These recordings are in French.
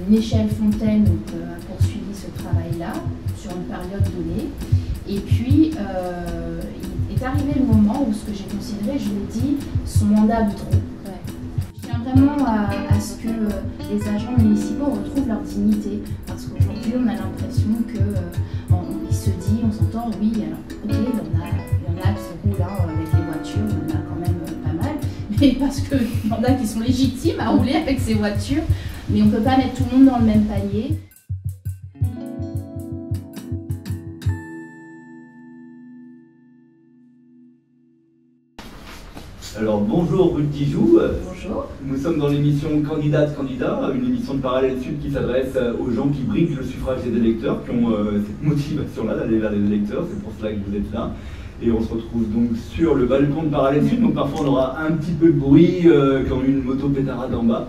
Michel Fontaine a poursuivi ce travail-là sur une période donnée. Et puis, il est arrivé le moment où ce que j'ai considéré, je l'ai dit, son mandat de trop. Je tiens vraiment à ce que les agents municipaux retrouvent leur dignité. Parce qu'aujourd'hui, on a l'impression qu'il se dit, on s'entend, oui, alors, ok, il y en a qui se roulent avec les voitures, il y en a quand même pas mal. Mais parce qu'il y en a qui sont légitimes à rouler avec ces voitures. Mais on ne peut pas mettre tout le monde dans le même panier. Alors bonjour Ruth Dijoux. Bonjour. Nous sommes dans l'émission Candidates Candidats, une émission de Parallèle Sud qui s'adresse aux gens qui briguent le suffrage des électeurs, qui ont cette motivation-là d'aller vers les électeurs, c'est pour cela que vous êtes là. Et on se retrouve donc sur le balcon de Parallèle Sud, donc parfois on aura un petit peu de bruit quand une moto pétarade en bas.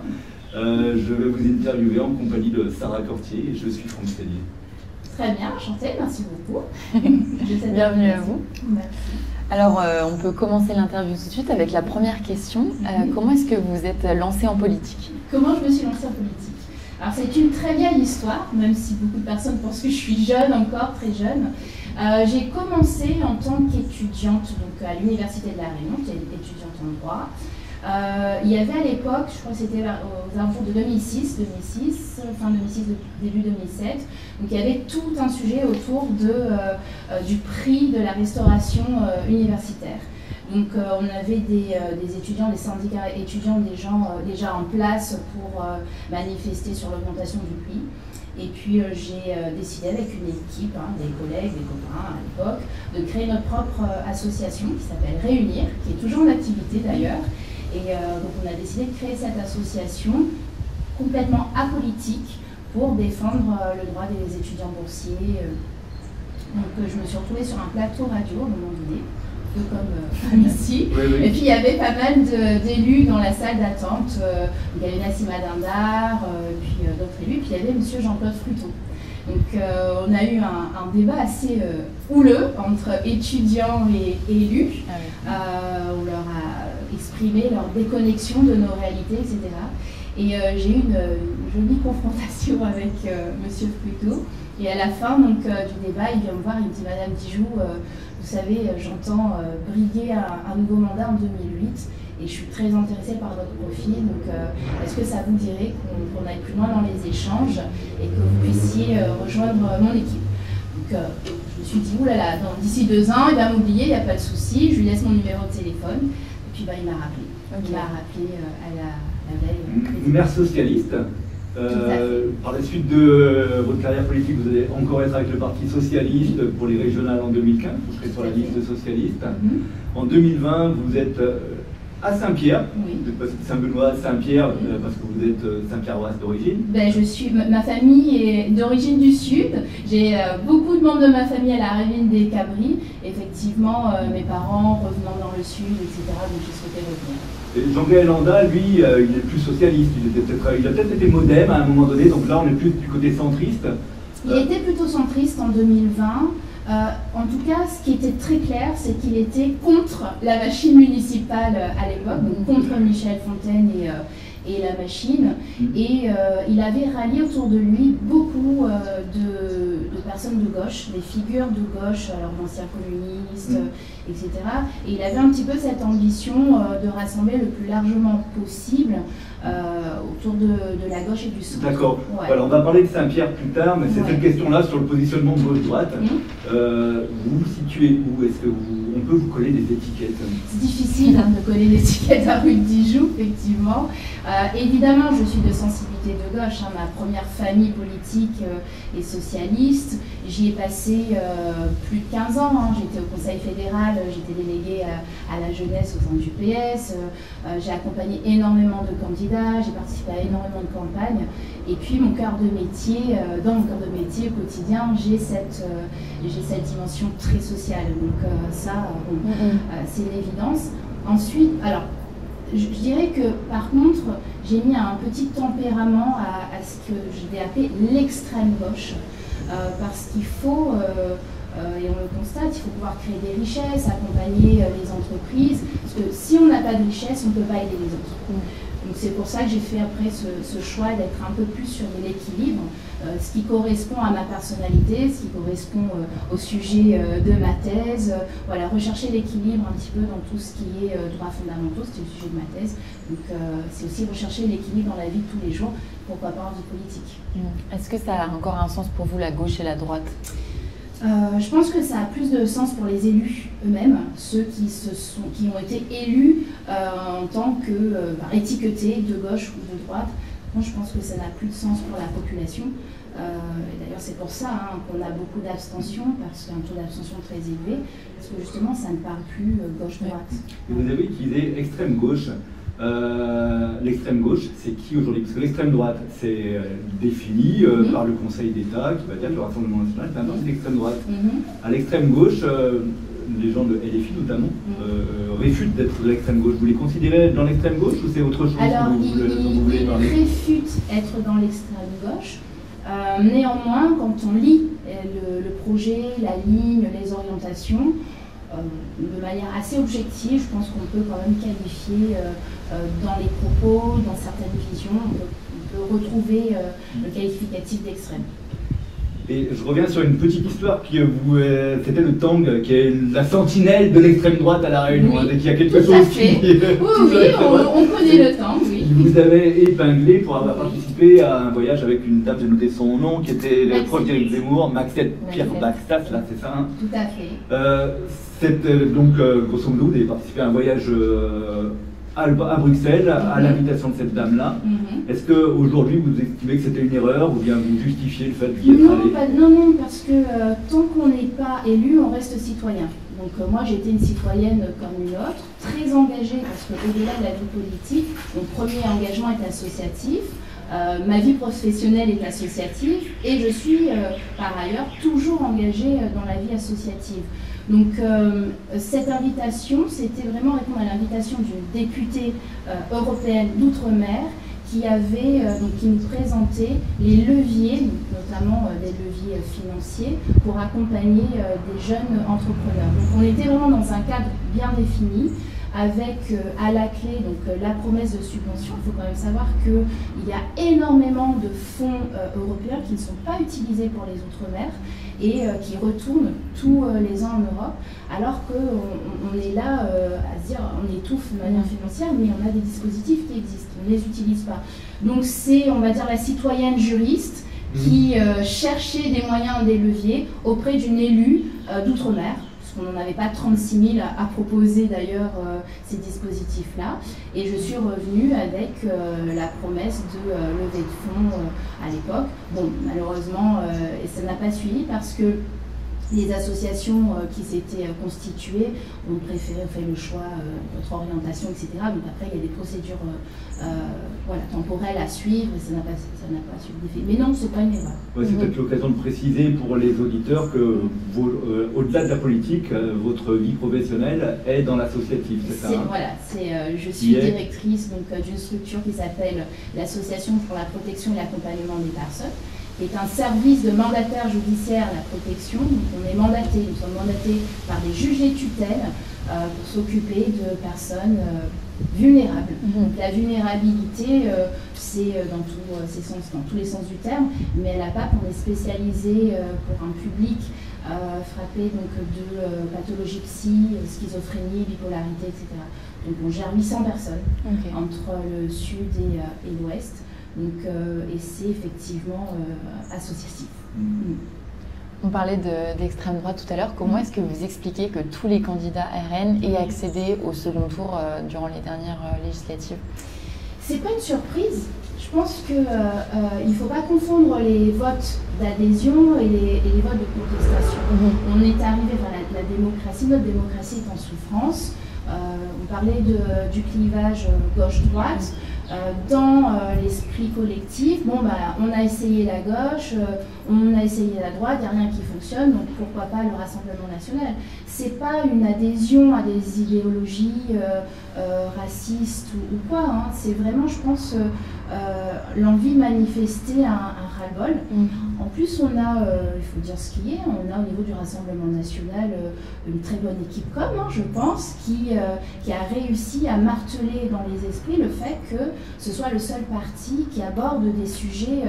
Je vais vous interviewer en compagnie de Sarah Cortier et je suis Franck Tellier. Très bien, enchantée, merci beaucoup. Bienvenue à vous. Merci. Alors, on peut commencer l'interview tout de suite avec la première question. Comment est-ce que vous vous êtes lancée en politique? Comment je me suis lancée en politique? Alors, c'est une très vieille histoire, même si beaucoup de personnes pensent que je suis jeune encore, très jeune. J'ai commencé en tant qu'étudiante donc à l'Université de La Réunion, j'étais étudiante en droit. Il y avait à l'époque, je crois que c'était aux alentours de 2006, fin 2006, début 2007, donc il y avait tout un sujet autour du prix de la restauration universitaire. Donc on avait des étudiants, des syndicats étudiants déjà en place pour manifester sur l'augmentation du prix. Et puis j'ai décidé avec une équipe, des collègues, des copains à l'époque, de créer notre propre association qui s'appelle Réunir, qui est toujours en activité d'ailleurs. Et donc on a décidé de créer cette association complètement apolitique pour défendre le droit des étudiants boursiers. Donc je me suis retrouvée sur un plateau radio à un moment donné, un peu comme ici. Oui, oui. Et puis il y avait pas mal d'élus dans la salle d'attente. Il y avait Nassima Dindar, puis d'autres élus, puis il y avait M. Jean-Claude Fruton. Donc on a eu un débat assez houleux entre étudiants et élus. On leur a exprimé leur déconnexion de nos réalités, etc. Et j'ai eu une jolie confrontation avec M. Fruton. Et à la fin donc, du débat, il vient me voir, il me dit « Madame Dijoux, vous savez, j'entends briguer un nouveau mandat en 2008 et je suis très intéressée par votre profil, donc est-ce que ça vous dirait qu'on aille plus loin dans les échanges et que vous puissiez rejoindre mon équipe ?» Donc je me suis dit « Oulala, d'ici 2 ans, il va m'oublier, il n'y a pas de souci, je lui laisse mon numéro de téléphone. » Et puis il m'a rappelé. Okay. Il m'a rappelé à la veille. Maire socialiste. Par la suite de votre carrière politique, vous allez encore être avec le Parti socialiste pour les régionales en 2015, vous serez sur la liste socialiste. En 2020, vous êtes à Saint-Pierre, vous êtes Saint-Benoît, Saint-Pierre, parce que vous êtes Saint-Pierroise d'origine. Ma famille est d'origine du Sud. J'ai beaucoup de membres de ma famille à la Ravine des Cabris. Effectivement, mes parents revenant dans le Sud, etc. Donc j'ai souhaité revenir. Jean-Gaël Landa, lui, il est plus socialiste, il a peut-être été modem à un moment donné, donc là on est plus du côté centriste. Il était plutôt centriste en 2020. En tout cas, ce qui était très clair, c'est qu'il était contre la machine municipale à l'époque, donc contre Michel Fontaine et la machine. Et il avait rallié autour de lui beaucoup de personnes de gauche, des figures de gauche, alors d'anciens communistes, etc. Et il avait un petit peu cette ambition de rassembler le plus largement possible autour de la gauche et du centre. D'accord. Ouais. Voilà, on va parler de Saint-Pierre plus tard, mais c'est cette question-là sur le positionnement de gauche-droite. Vous vous situez où? Est-ce qu'on peut vous coller des étiquettes? C'est difficile de coller des étiquettes à Ruth Dijoux, effectivement. Évidemment, je suis de sensibilité de gauche. Ma première famille politique est socialiste. J'y ai passé plus de 15 ans. J'étais au Conseil fédéral, j'étais déléguée à la jeunesse au sein du PS. J'ai accompagné énormément de candidats, j'ai participé à énormément de campagnes. Et puis mon cœur de métier, dans mon cœur de métier au quotidien, j'ai cette dimension très sociale. Donc c'est une évidence. Ensuite, alors, je dirais que par contre, j'ai mis un petit tempérament à ce que je vais appeler l'extrême gauche. Parce qu'il faut, et on le constate, il faut pouvoir créer des richesses, accompagner les entreprises. Parce que si on n'a pas de richesse, on ne peut pas aider les autres. Donc c'est pour ça que j'ai fait après ce choix d'être un peu plus sur l'équilibre, ce qui correspond à ma personnalité, ce qui correspond au sujet de ma thèse. Voilà, rechercher l'équilibre un petit peu dans tout ce qui est droits fondamentaux, c'était le sujet de ma thèse. Donc c'est aussi rechercher l'équilibre dans la vie de tous les jours, pourquoi pas en vie politique. Est-ce que ça a encore un sens pour vous, la gauche et la droite ? Je pense que ça a plus de sens pour les élus eux-mêmes, ceux qui ont été élus en tant que étiquetés de gauche ou de droite. Moi, je pense que ça n'a plus de sens pour la population. Et d'ailleurs, c'est pour ça qu'on a beaucoup d'abstention, parce qu'il y a un taux d'abstention très élevé, parce que justement, ça ne parle plus gauche-droite. Vous avez utilisé extrême gauche. L'extrême gauche, c'est qui aujourd'hui? Parce que l'extrême droite, c'est défini par le Conseil d'État qui va dire que le Rassemblement national est un parti d'extrême droite. À l'extrême gauche, les gens de LFI notamment réfutent d'être de l'extrême gauche. Vous les considérez dans l'extrême gauche ou c'est autre chose? Alors, ils réfutent être dans l'extrême gauche. Néanmoins, quand on lit le projet, la ligne, les orientations, de manière assez objective, je pense qu'on peut quand même qualifier dans les propos, dans certaines visions, on peut retrouver le qualificatif d'extrême. Et je reviens sur une petite histoire qui c'était le Tang, qui est la sentinelle de l'extrême droite à La Réunion, oui, qui a quelque chose qui... Oui, on connaît le Tang, oui. Vous avez épinglé pour avoir participé à un voyage avec une dame, j'ai noté son nom, qui était proche d'Éric Zemmour, Maxette Pierre Baxtas, là c'est ça hein? Tout à fait. Donc, grosso modo, vous avez participé à un voyage à Bruxelles, à l'invitation de cette dame-là. Est-ce qu'aujourd'hui, vous estimez que c'était une erreur ou bien vous justifiez le fait d'y être allé? Non, parce que tant qu'on n'est pas élu, on reste citoyen. Donc moi, j'étais une citoyenne comme une autre, très engagée, parce qu'au-delà de la vie politique, mon premier engagement est associatif. Ma vie professionnelle est associative et je suis par ailleurs toujours engagée dans la vie associative. Donc cette invitation, c'était vraiment répondre à l'invitation d'une députée européenne d'outre-mer qui nous présentait les leviers, notamment des leviers financiers, pour accompagner des jeunes entrepreneurs. Donc on était vraiment dans un cadre bien défini, avec à la clé la promesse de subvention. Il faut quand même savoir qu'il y a énormément de fonds européens qui ne sont pas utilisés pour les Outre-mer et qui retournent tous les ans en Europe, alors qu'on est là à se dire on étouffe de manière financière, mais on a des dispositifs qui existent, on ne les utilise pas. Donc c'est, on va dire, la citoyenne juriste qui cherchait des moyens, des leviers auprès d'une élue d'outre-mer. On n'en avait pas 36 000 à proposer d'ailleurs ces dispositifs-là. Et je suis revenue avec la promesse de levée de fonds à l'époque. Bon, malheureusement, ça n'a pas suivi parce que les associations qui s'étaient constituées ont préféré faire le choix d'autres orientations, etc. Donc après, il y a des procédures temporelles à suivre et ça n'a pas suivi d'effet. Mais non, ce n'est pas une erreur. Ouais, c'est peut-être l'occasion de préciser pour les auditeurs que au-delà de la politique, votre vie professionnelle est dans l'associatif, c'est ça hein? Voilà, je suis directrice d'une structure qui s'appelle l'Association pour la protection et l'accompagnement des personnes, qui est un service de mandataire judiciaire à la protection. Donc nous sommes mandatés par des juges et tutelles pour s'occuper de personnes vulnérables. Donc la vulnérabilité, c'est dans tous les sens du terme, mais à la PAP, on est spécialisé pour un public frappé de pathologie psy, schizophrénie, bipolarité, etc. Donc on gère 800 personnes entre le sud et l'ouest. Donc, et c'est effectivement associatif. On parlait d'extrême droite tout à l'heure. Comment est-ce que vous expliquez que tous les candidats RN aient accédé au second tour durant les dernières législatives? C'est pas une surprise. Je pense qu'il ne faut pas confondre les votes d'adhésion et les votes de contestation. On est arrivé, la démocratie, notre démocratie est en souffrance. On parlait du clivage gauche-droite. Dans l'esprit collectif, on a essayé la gauche, on a essayé la droite, il n'y a rien qui fonctionne, donc pourquoi pas le Rassemblement national? C'est pas une adhésion à des idéologies racistes ou quoi, hein. C'est vraiment, je pense, l'envie de manifester un ras-le-bol. En plus, on a, il faut dire ce qui est, on a au niveau du Rassemblement national une très bonne équipe je pense, qui a réussi à marteler dans les esprits le fait que ce soit le seul parti qui aborde des sujets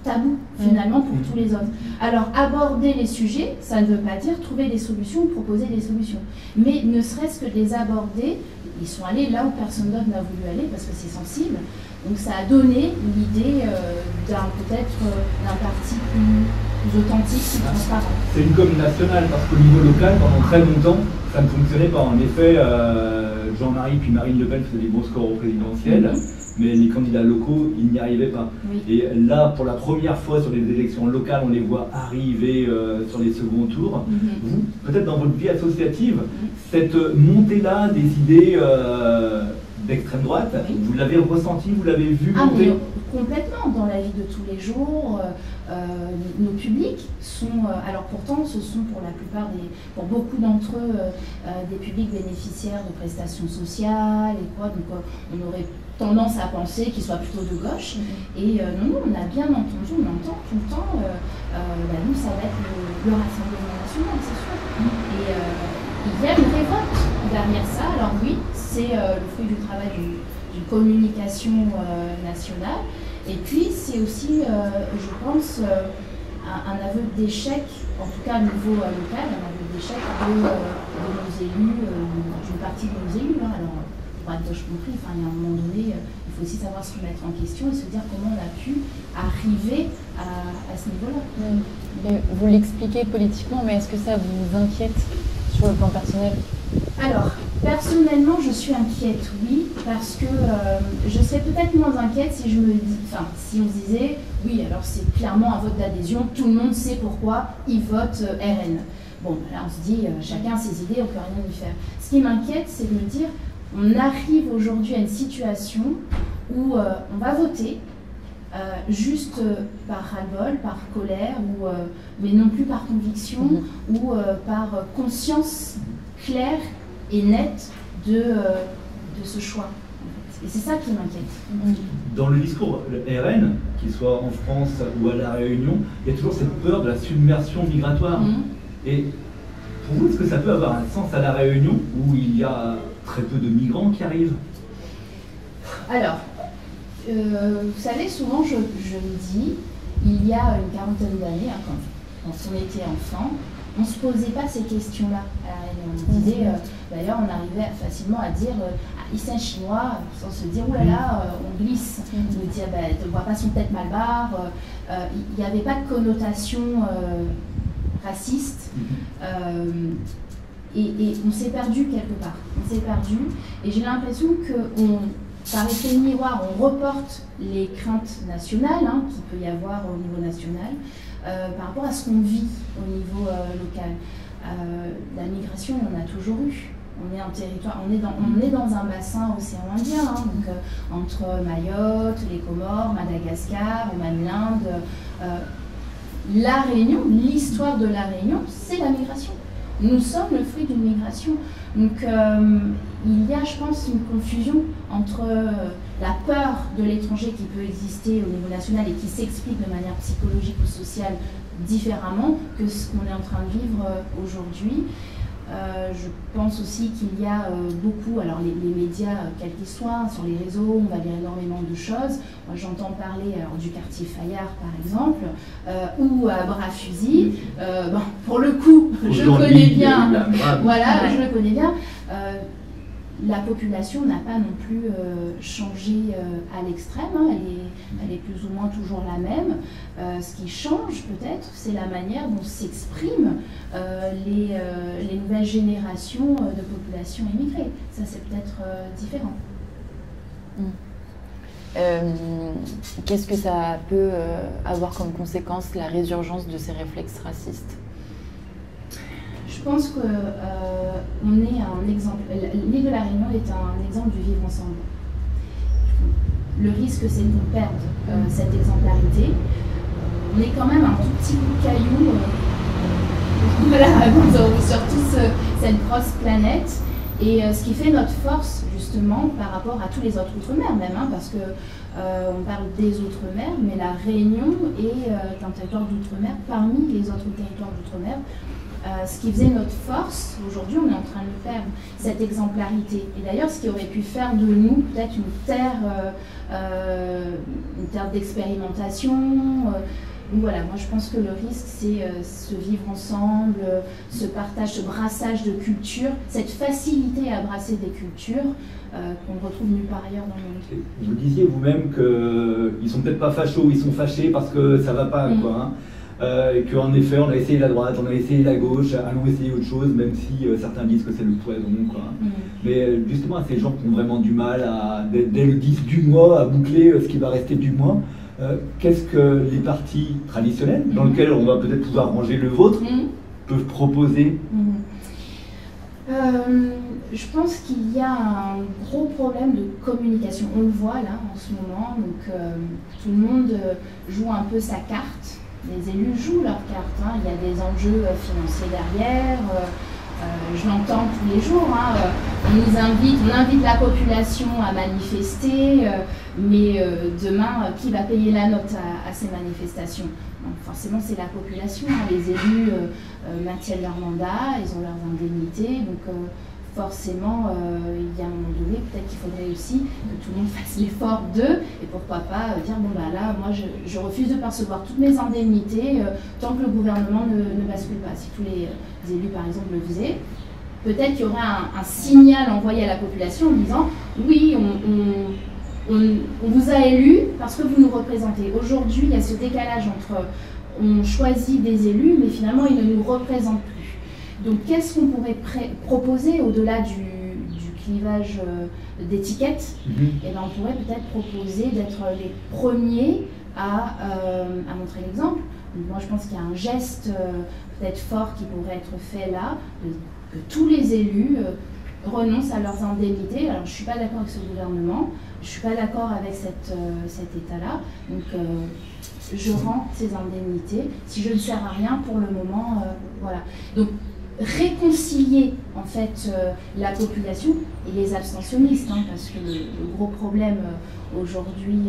tabous finalement pour tous les autres. Alors aborder les sujets, ça ne veut pas dire trouver des solutions ou proposer des solutions, mais ne serait-ce que de les aborder, ils sont allés là où personne d'autre n'a voulu aller parce que c'est sensible. Donc ça a donné l'idée peut-être d'un parti plus authentique, plus transparent. C'est une commune nationale parce qu'au niveau local, pendant très longtemps, ça ne fonctionnait pas. En effet, Jean-Marie puis Marine Le Pen faisaient des bons scores au présidentiel, mais les candidats locaux, ils n'y arrivaient pas. Oui. Et là, pour la première fois sur les élections locales, on les voit arriver sur les seconds tours. Vous, peut-être dans votre vie associative, cette montée-là des idées d'extrême droite, vous l'avez ressenti, vous l'avez vu monter? Complètement, dans la vie de tous les jours, nos publics sont, alors pourtant ce sont pour la plupart, pour beaucoup d'entre eux, des publics bénéficiaires de prestations sociales et quoi, donc on aurait tendance à penser qu'ils soient plutôt de gauche, et non, on a bien entendu, on entend tout le temps, nous ça va être le Rassemblement national, c'est sûr, et il y a une révolte derrière ça, alors oui, c'est le fruit du travail d'une communication nationale. Et puis c'est aussi, je pense, un aveu d'échec, en tout cas au niveau local, un aveu d'échec de nos élus, d'une partie de nos élus. Alors, pour être gauche compris, il y a un moment donné, il faut aussi savoir se remettre en question et se dire comment on a pu arriver à ce niveau-là. Vous l'expliquez politiquement, mais est-ce que ça vous inquiète sur le plan personnel? Alors, personnellement, je suis inquiète, oui, parce que je serais peut-être moins inquiète si si on se disait, oui, alors c'est clairement un vote d'adhésion, tout le monde sait pourquoi il vote RN. Bon, là on se dit, chacun a ses idées, on ne peut rien y faire. Ce qui m'inquiète, c'est de me dire, on arrive aujourd'hui à une situation où on va voter, juste par ras-le-bol, par colère, mais non plus par conviction, ou par conscience claire et nette de ce choix. Et c'est ça qui m'inquiète. Dans le discours RN, qu'il soit en France ou à La Réunion, il y a toujours cette peur de la submersion migratoire. Et pour vous, est-ce que ça peut avoir un sens à La Réunion, où il y a très peu de migrants qui arrivent? Alors, vous savez, souvent je me dis, il y a une quarantaine d'années, quand on était enfant, on ne se posait pas ces questions-là à La Réunion. On disait, d'ailleurs, on arrivait facilement à dire ils sont chinois, sans se dire, oulala, on glisse. On nous disait, ne vois pas son tête mal barre. Il n'y avait pas de connotation raciste. Et on s'est perdu quelque part. On s'est perdu. Et j'ai l'impression qu'on, par effet miroir, on reporte les craintes nationales qu'il peut y avoir au niveau national par rapport à ce qu'on vit au niveau local. La migration, on a toujours eu. On est un territoire, on est dans un bassin océan Indien, donc entre Mayotte, les Comores, Madagascar, l'Inde, La Réunion, l'histoire de La Réunion, c'est la migration. Nous sommes le fruit d'une migration. Donc il y a, je pense, une confusion entre la peur de l'étranger qui peut exister au niveau national et qui s'explique de manière psychologique ou sociale différemment que ce qu'on est en train de vivre aujourd'hui. Je pense aussi qu'il y a beaucoup, alors les médias, quels qu'ils soient, sur les réseaux, on va lire énormément de choses. Moi j'entends parler du quartier Fayard par exemple, ou à Bras-Fusil. Bon, pour le coup, je connais bien, voilà, je le connais bien. La population n'a pas non plus changé à l'extrême, elle est plus ou moins toujours la même. Ce qui change peut-être, c'est la manière dont s'expriment les nouvelles générations de population immigrée. Ça, c'est peut-être différent. Qu'est-ce que ça peut avoir comme conséquence, la résurgence de ces réflexes racistes ? Je pense qu'on est un exemple. L'île de la Réunion est un exemple du vivre ensemble. Le risque, c'est qu'on perde cette exemplarité. On est quand même un tout petit bout de caillou voilà, sur toute cette grosse planète. Et ce qui fait notre force, justement, par rapport à tous les autres outre-mer même, parce que on parle des Outre-mer, mais la Réunion est un territoire d'Outre-mer parmi les autres territoires d'Outre-mer. Ce qui faisait notre force, aujourd'hui on est en train de le perdre, cette exemplarité. Et d'ailleurs, ce qui aurait pu faire de nous peut-être une terre d'expérimentation. Donc voilà, moi je pense que le risque c'est ce vivre ensemble, ce partage, ce brassage de cultures, cette facilité à brasser des cultures qu'on ne retrouve nulle part ailleurs dans le monde. Vous disiez vous-même qu'ils sont peut-être pas fachos, ils sont fâchés parce que ça va pas, quoi. Hein. Et qu'en effet, on a essayé la droite, on a essayé la gauche, allons essayer autre chose, même si certains disent que c'est le poison, quoi. Mais justement, ces gens qui ont vraiment du mal, dès le 10 du mois, à boucler ce qui va rester du mois, qu'est-ce que les partis traditionnels, dans lesquels on va peut-être pouvoir ranger le vôtre, peuvent proposer? Je pense qu'il y a un gros problème de communication. On le voit là en ce moment, donc tout le monde joue un peu sa carte. Les élus jouent leur carte, hein. Il y a des enjeux financiers derrière, je l'entends tous les jours, hein. On invite la population à manifester, mais demain, qui va payer la note à ces manifestations? Donc, forcément, c'est la population, hein. Les élus maintiennent leur mandat, ils ont leurs indemnités, donc forcément, il y a un moment donné, peut-être qu'il faudrait aussi que tout le monde fasse l'effort d'eux, et pourquoi pas dire, bon bah là, moi je refuse de percevoir toutes mes indemnités tant que le gouvernement ne bascule pas. Si tous les élus, par exemple, le faisaient, peut-être qu'il y aurait un signal envoyé à la population en disant, oui, on vous a élus parce que vous nous représentez. Aujourd'hui, il y a ce décalage entre, on choisit des élus, mais finalement, ils ne nous représentent plus. Donc, qu'est-ce qu'on pourrait proposer au-delà du clivage d'étiquettes? Eh ben, on pourrait peut-être proposer d'être les premiers à montrer l'exemple. Moi, je pense qu'il y a un geste peut-être fort qui pourrait être fait là, que tous les élus renoncent à leurs indemnités. Alors, je ne suis pas d'accord avec ce gouvernement, je ne suis pas d'accord avec cet État-là. Donc, je rends ces indemnités. Si je ne sers à rien, pour le moment, voilà. Donc, réconcilier en fait la population et les abstentionnistes, hein, parce que le gros problème aujourd'hui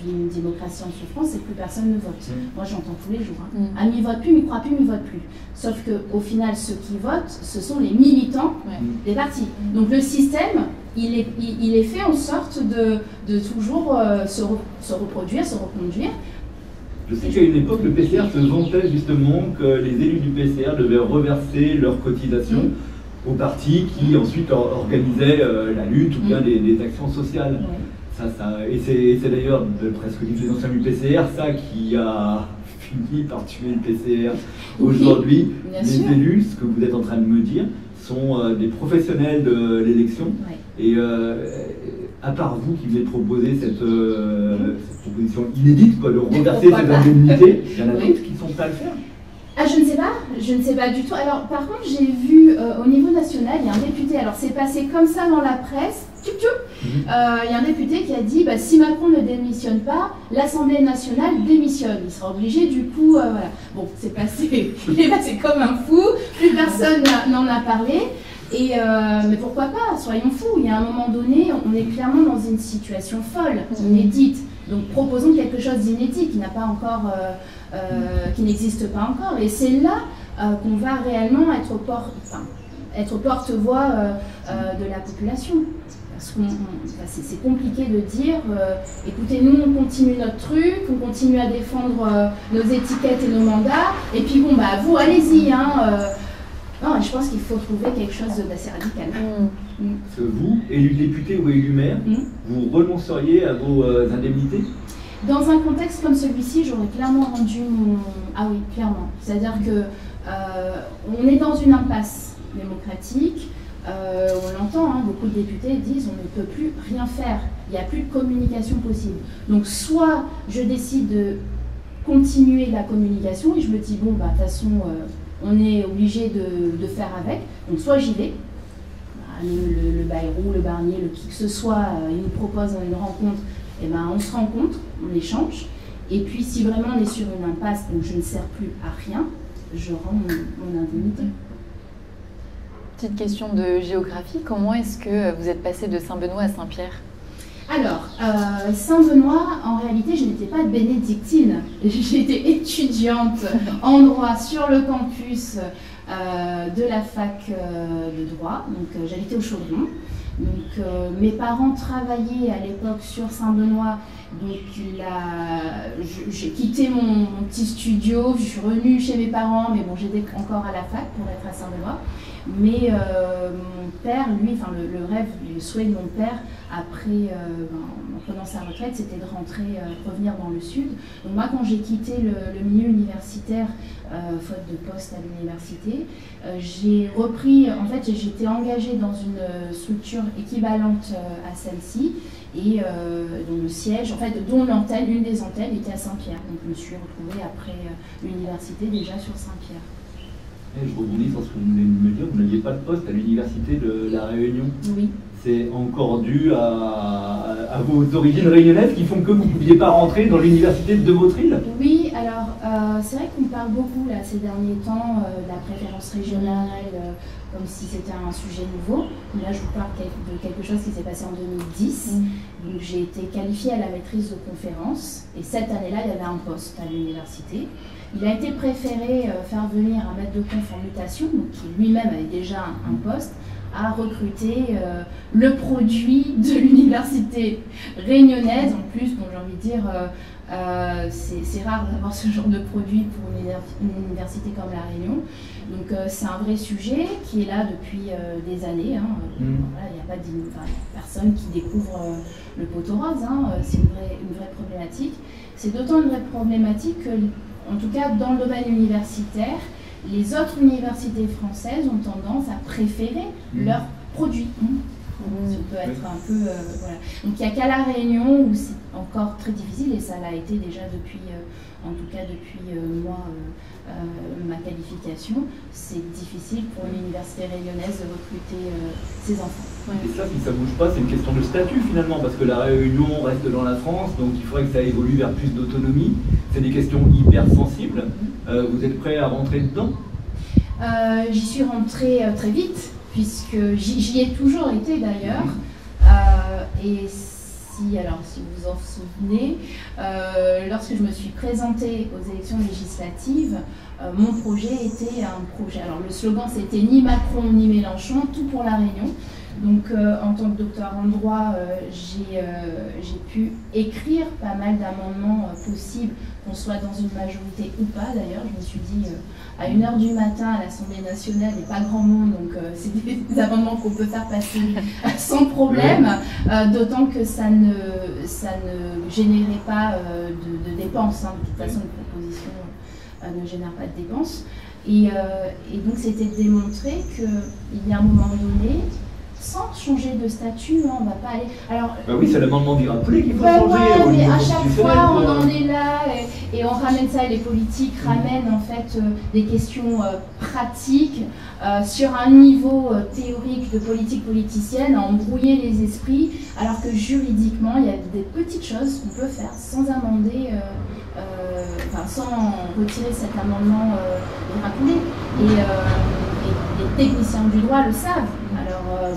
d'une démocratie en souffrance, c'est que plus personne ne vote. Moi j'entends tous les jours, hein. Ah, m'y vote plus, m'y croit plus, m'y vote plus. Sauf qu'au final, ceux qui votent, ce sont les militants des partis. Donc le système, il est fait en sorte de toujours se reproduire, se reconduire. Je sais qu'à une époque, le PCR se vantait justement que les élus du PCR devaient reverser leurs cotisations aux partis qui ensuite organisaient la lutte ou bien des actions sociales. Et c'est d'ailleurs, presque les anciens du PCR, ça qui a fini par tuer le PCR. Aujourd'hui, les élus, ce que vous êtes en train de me dire, sont des professionnels de l'élection. Et à part vous qui venez de proposer cette proposition inédite, quoi, de reverser cette indemnité, il y en a d'autres qui ne sont prêts à le faire. Ah, je ne sais pas du tout. Alors, par contre, j'ai vu au niveau national, il y a un député, alors c'est passé comme ça dans la presse, il y a un député qui a dit, bah, si Macron ne démissionne pas, l'Assemblée nationale démissionne. Il sera obligé, du coup, voilà. Bon, il est passé comme un fou, plus personne n'en a parlé. Mais pourquoi pas, soyons fous, il y a un moment donné, on est clairement dans une situation folle, inédite. Donc proposons quelque chose d'inédit qui n'a pas encore, qui n'existe pas encore. Et c'est là qu'on va réellement être porte-voix de la population. Parce que c'est compliqué de dire, écoutez, nous on continue notre truc, on continue à défendre nos étiquettes et nos mandats, et puis bon, bah vous allez-y, hein. Non, je pense qu'il faut trouver quelque chose d'assez radical. Parce que vous, élu député ou élu maire, vous renonceriez à vos indemnités? Dans un contexte comme celui-ci, j'aurais clairement rendu mon... Ah oui, clairement. C'est-à-dire que on est dans une impasse démocratique. On l'entend, hein, beaucoup de députés disent on ne peut plus rien faire. Il n'y a plus de communication possible. Donc soit je décide de continuer la communication et je me dis bon, bah de toute façon... on est obligé de faire avec, donc soit j'y vais, le Bayrou, le Barnier, qui que ce soit, il nous propose une rencontre, et ben on se rencontre, on échange, et puis si vraiment on est sur une impasse, donc je ne sers plus à rien, je rends mon indemnité. Petite question de géographie, comment est-ce que vous êtes passé de Saint-Benoît à Saint-Pierre? Alors, Saint-Benoît, en réalité, je n'étais pas bénédictine. J'étais étudiante en droit sur le campus de la fac de droit. Donc, j'habitais au Chaudron. Donc, mes parents travaillaient à l'époque sur Saint-Benoît. Donc, j'ai quitté mon petit studio. Je suis revenue chez mes parents, mais bon, j'étais encore à la fac pour être à Saint-Benoît. Mais mon père, lui, enfin le rêve, le souhait de mon père, après, en prenant sa retraite, c'était de revenir dans le sud. Donc moi, quand j'ai quitté le milieu universitaire, faute de poste à l'université, j'ai repris, en fait, j'étais engagée dans une structure équivalente à celle-ci, et dont le siège, en fait, dont l'antenne, l'une des antennes était à Saint-Pierre. Donc je me suis retrouvée après l'université déjà sur Saint-Pierre. Je rebondis sur ce que vous venez de me dire, vous n'aviez pas de poste à l'université de La Réunion. Oui. C'est encore dû à vos origines réunionnaises qui font que vous ne pouviez pas rentrer dans l'université de votre île? Oui, alors c'est vrai qu'on parle beaucoup là, ces derniers temps de la préférence régionale, comme si c'était un sujet nouveau. Là, je vous parle de quelque chose qui s'est passé en 2010. Donc j'ai été qualifiée à la maîtrise de conférence, et cette année-là, il y avait un poste à l'université. Il a été préféré faire venir un maître de conf en mutation, donc qui lui-même avait déjà un poste, à recruter le produit de l'université réunionnaise. En plus, bon, j'ai envie de dire, c'est rare d'avoir ce genre de produit pour une université comme La Réunion. Donc c'est un vrai sujet qui est là depuis des années. Hein. Voilà, il n'y a pas personne qui découvre le poteau rose. Hein. C'est une vraie problématique. C'est d'autant une vraie problématique que, en tout cas dans le domaine universitaire, les autres universités françaises ont tendance à préférer leurs produits. Ça peut être un peu... voilà. Donc il n'y a qu'à La Réunion où c'est encore très difficile, et ça l'a été déjà depuis, en tout cas depuis ma qualification, c'est difficile pour une université réunionnaise de recruter ses enfants. Et ça, si ça ne bouge pas, c'est une question de statut finalement, parce que La Réunion reste dans la France, donc il faudrait que ça évolue vers plus d'autonomie. C'est des questions hyper sensibles. Vous êtes prêt à rentrer dedans? J'y suis rentrée très vite, puisque j'y ai toujours été d'ailleurs. Et si vous en souvenez, lorsque je me suis présentée aux élections législatives, mon projet était un projet. Alors le slogan c'était ni Macron ni Mélenchon, tout pour La Réunion. Donc en tant que docteur en droit, j'ai pu écrire pas mal d'amendements possibles, qu'on soit dans une majorité ou pas d'ailleurs. Je me suis dit, à 1h du matin à l'Assemblée nationale, il n'y a pas grand monde, donc c'est des amendements qu'on peut faire passer sans problème, d'autant que ça ne générait pas de dépenses. Hein. De toute façon, une proposition ne génère pas de dépenses. Et donc c'était de démontrer qu'il y a un moment donné, sans changer de statut, on ne va pas aller... Alors, oui, c'est l'amendement d'Irapolé qu'il faut changer. Ouais, mais à chaque fois, on en est là et on ramène ça, et les politiques ramènent en fait des questions pratiques sur un niveau théorique de politique politicienne, à embrouiller les esprits, alors que juridiquement, il y a des petites choses qu'on peut faire sans amender, sans retirer cet amendement Irapolé. Et les techniciens du droit le savent. Alors,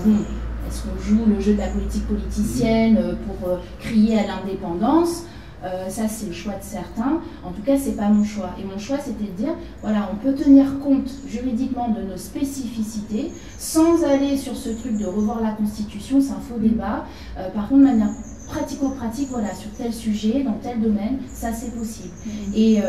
est-ce qu'on joue le jeu de la politique politicienne pour crier à l'indépendance? Ça, c'est le choix de certains. En tout cas, c'est pas mon choix. Et mon choix, c'était de dire, voilà, on peut tenir compte juridiquement de nos spécificités sans aller sur ce truc de revoir la Constitution, c'est un faux débat. Par contre, de manière pratico-pratique, voilà, sur tel sujet, dans tel domaine, ça, c'est possible. Et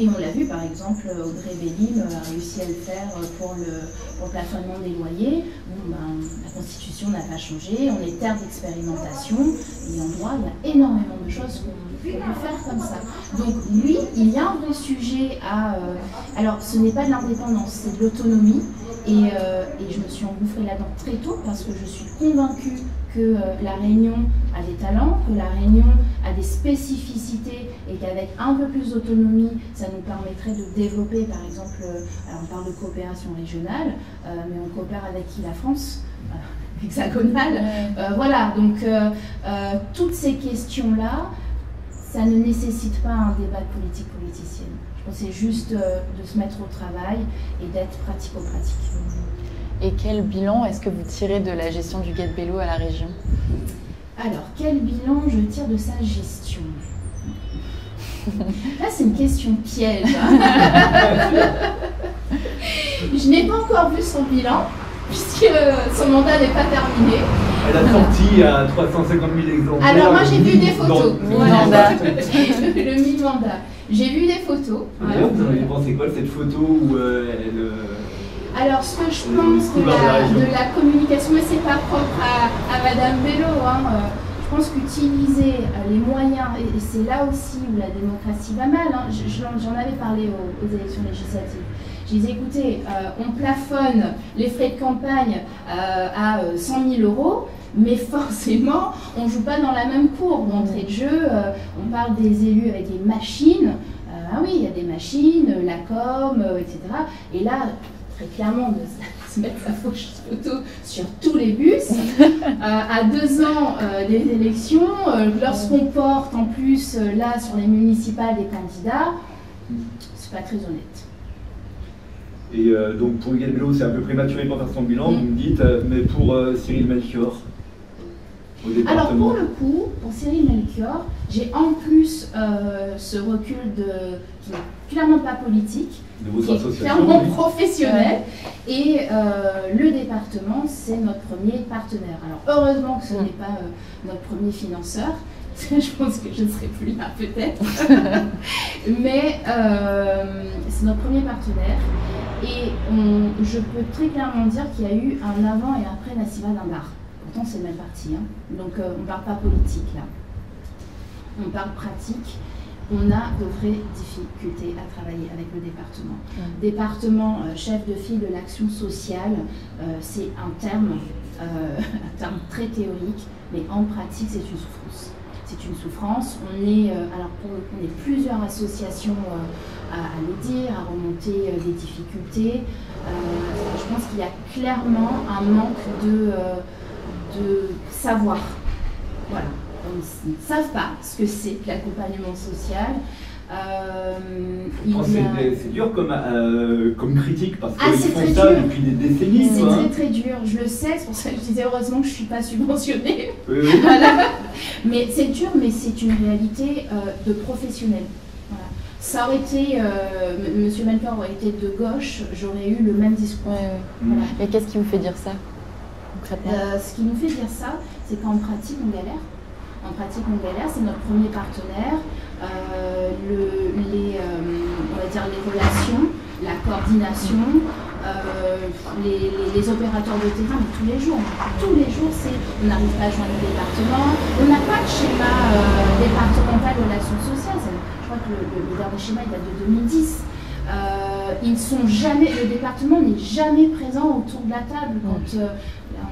on l'a vu, par exemple, Audrey Bélim a réussi à le faire pour le plafonnement des loyers. Bon, la Constitution n'a pas changé, on est terre d'expérimentation, et en droit, il y a énormément de choses qu'on peut faire comme ça. Donc oui, il y a un vrai sujet à... alors, ce n'est pas de l'indépendance, c'est de l'autonomie, et je me suis engouffrée là-dedans très tôt, parce que je suis convaincue que La Réunion a des talents, que La Réunion a des spécificités, et qu'avec un peu plus d'autonomie, ça nous permettrait de développer, par exemple, alors on parle de coopération régionale, mais on coopère avec qui? La France hexagonale. Voilà, donc toutes ces questions-là, ça ne nécessite pas un débat de politique politicienne. Je pense que c'est juste de se mettre au travail et d'être pratico-pratique. Et quel bilan est-ce que vous tirez de la gestion du Get Bello à la région? Alors, quel bilan je tire de sa gestion? Là, c'est une question piège. Je n'ai pas encore vu son bilan, puisque son mandat n'est pas terminé. Elle a sorti à 350 000 exemplaires. Alors, moi, j'ai vu des photos. Mi-mandat. Le mi-mandat. J'ai vu des photos. D'ailleurs, vous en avez pensé quoi de cette photo où elle... Alors, ce que je pense de la communication, mais c'est pas propre à Madame Bello, hein, je pense qu'utiliser les moyens, et c'est là aussi où la démocratie va mal, hein, j'en avais parlé aux élections législatives. Je disais, écoutez, on plafonne les frais de campagne à 100 000 €, mais forcément, on ne joue pas dans la même cour. D'entrée de jeu, on parle des élus avec des machines. Ah oui, il y a des machines, la com, etc. Et là, très clairement, de se mettre sa photo sur tous les bus. À 2 ans des élections, lorsqu'on porte en plus, là, sur les municipales des candidats, c'est pas très honnête. Et donc pour Yann Bello, c'est un peu prématuré pour faire son bilan, vous me dites, mais pour Cyril Melchior au département. Alors pour le coup, pour Cyril Melchior, j'ai en plus ce recul qui n'est clairement pas politique, de votre qui est association, clairement oui. professionnel, et le département, c'est notre premier partenaire. Alors heureusement que ce n'est pas notre premier financeur, je pense que je ne serai plus là peut-être, mais c'est notre premier partenaire. Et je peux très clairement dire qu'il y a eu un avant et après Nassiva Dindar. Pourtant, c'est le même parti. Hein. Donc, on ne parle pas politique, là. On parle pratique. On a de vraies difficultés à travailler avec le département. Département, chef de file de l'action sociale, c'est un terme très théorique, mais en pratique, c'est une souffrance. C'est une souffrance. On est, alors pour le coup, on est plusieurs associations à le dire, à remonter des difficultés. Je pense qu'il y a clairement un manque de savoir. Voilà. Ils ne savent pas ce que c'est que l'accompagnement social. C'est dur comme critique parce qu'ils font ça depuis des décennies. C'est très très dur, je le sais, c'est pour ça que je disais heureusement que je ne suis pas subventionnée. Oui, oui. Voilà. Mais c'est dur, mais c'est une réalité de professionnel. Voilà. Ça aurait été, Monsieur Melchior aurait été de gauche, j'aurais eu le même discours. Voilà. Et qu'est-ce qui vous fait dire ça concrètement? Ce qui nous fait dire ça, c'est qu'en pratique on galère. En pratique on galère, c'est notre premier partenaire. On va dire les relations, la coordination, les opérateurs de terrain, mais tous les jours, on n'arrive pas à joindre le département, on n'a pas de schéma départemental de l'action sociale. Je crois que le dernier schéma il date de 2010. Le département n'est jamais présent autour de la table quand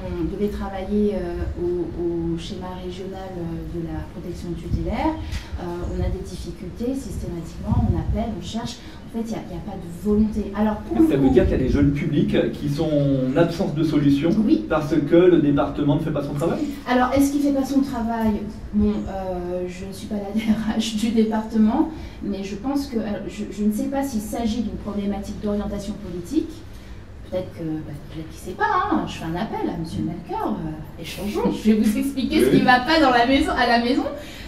on devait travailler au schéma régional de la protection tutélaire. On a des difficultés, systématiquement, on appelle, on cherche. En fait, il n'y a pas de volonté. Alors, ça veut dire qu'il y a des jeunes publics qui sont en absence de solution parce que le département ne fait pas son travail? Alors, est-ce qu'il ne fait pas son travail? Bon, je ne suis pas la DRH du département, mais je pense que je ne sais pas s'il s'agit d'une problématique d'orientation politique. Peut-être qu'il ne sait pas, hein. Je fais un appel à M. Melchior, échangeons, je vais vous expliquer ce qui ne va pas à la maison.